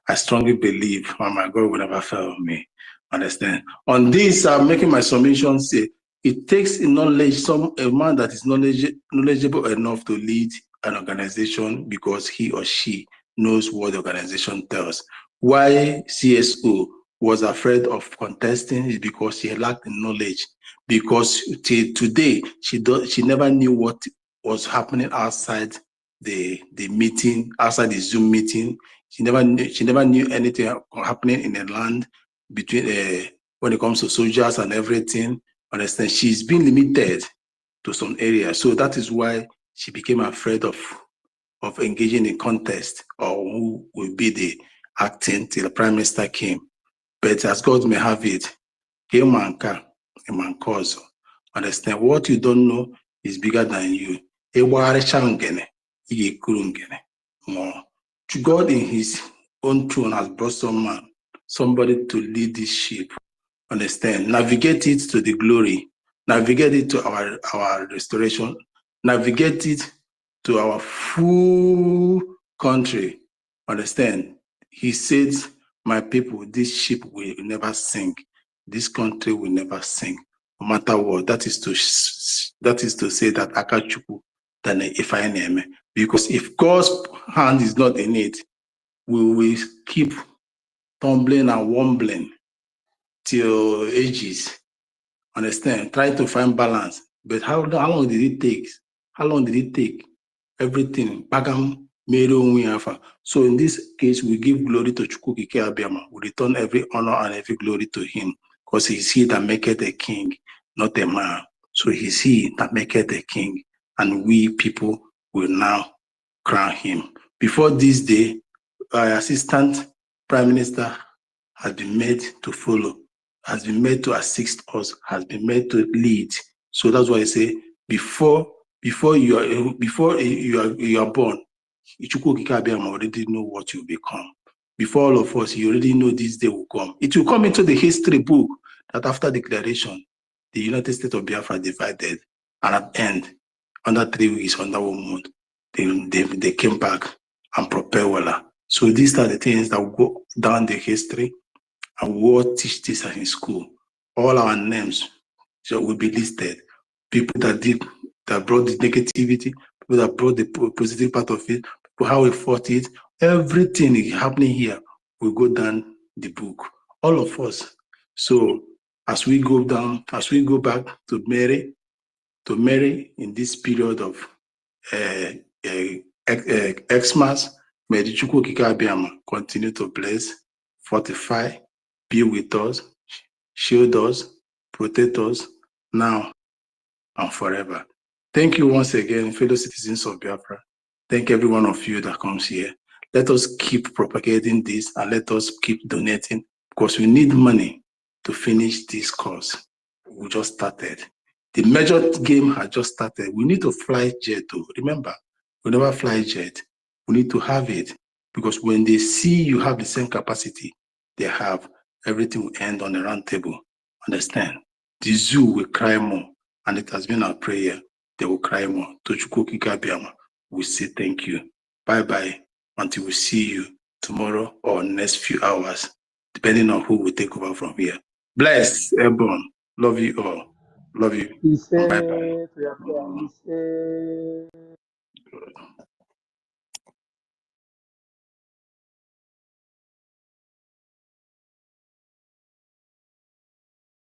I strongly believe, oh my God will never fail me. Understand? On this, I'm making my submission say, it takes a man that is knowledgeable enough to lead an organization because he or she knows what the organization does. Why CSO was afraid of contesting is because she lacked the knowledge. Because till today, she never knew what was happening outside the meeting, outside the Zoom meeting. She never knew anything happening in the land between when it comes to soldiers and everything. Understand? She's been limited to some areas, so that is why she became afraid of engaging in contest or who will be the acting till the Prime Minister came. But as God may have it, understand? What you don't know is bigger than you. God in his own throne has brought somebody to lead this ship. Understand? Navigate it to the glory. Navigate it to our restoration. Navigate it to our full country. Understand? He says, my people, this ship will never sink. This country will never sink, no matter what. That is to say that Akachuku than if I name. Because if God's hand is not in it, we will keep tumbling and wobbling till ages. Understand? Try to find balance. But how long did it take? How long did it take? Everything, Bagam, So in this case, we give glory to EFIK-IBIBIO. We return every honor and every glory to him, because he's he that maketh a king, not a man. So he's he that maketh a king, and we people will now crown him. Before this day, our Assistant Prime Minister has been made to follow, has been made to assist us, has been made to lead. So that's why I say, before you are born, EFIK-IBIBIO already know what you become. Before all of us, you already know this day will come. It will come into the history book that after declaration, the United States of Biafra divided, and at end, under 3 weeks, under 1 month, they came back and propelled well. So these are the things that will go down the history, and we will teach this in school. All our names will be listed. People that brought the negativity, people that brought the positive part of it, how we fought it, everything happening here will go down the book. All of us. So as we go back to Mary in this period of Xmas, may the EFIK-IBIBIO continue to bless, fortify, be with us, shield us, protect us now and forever. Thank you once again, fellow citizens of Biafra. Thank every one of you that comes here. Let us keep propagating this, and let us keep donating, because we need money to finish this course. We just started. The major game has just started. We need to fly jet too. Remember, we never fly jet. We need to have it, because when they see you have the same capacity they have, everything will end on the round table. Understand? The zoo will cry more, and it has been our prayer. They will cry more. To EFIK-IBIBIO, we say thank you. Bye-bye until we see you tomorrow or next few hours, depending on who will take over from here. Bless, everyone. Love you all. Love you. Bye-bye. He said,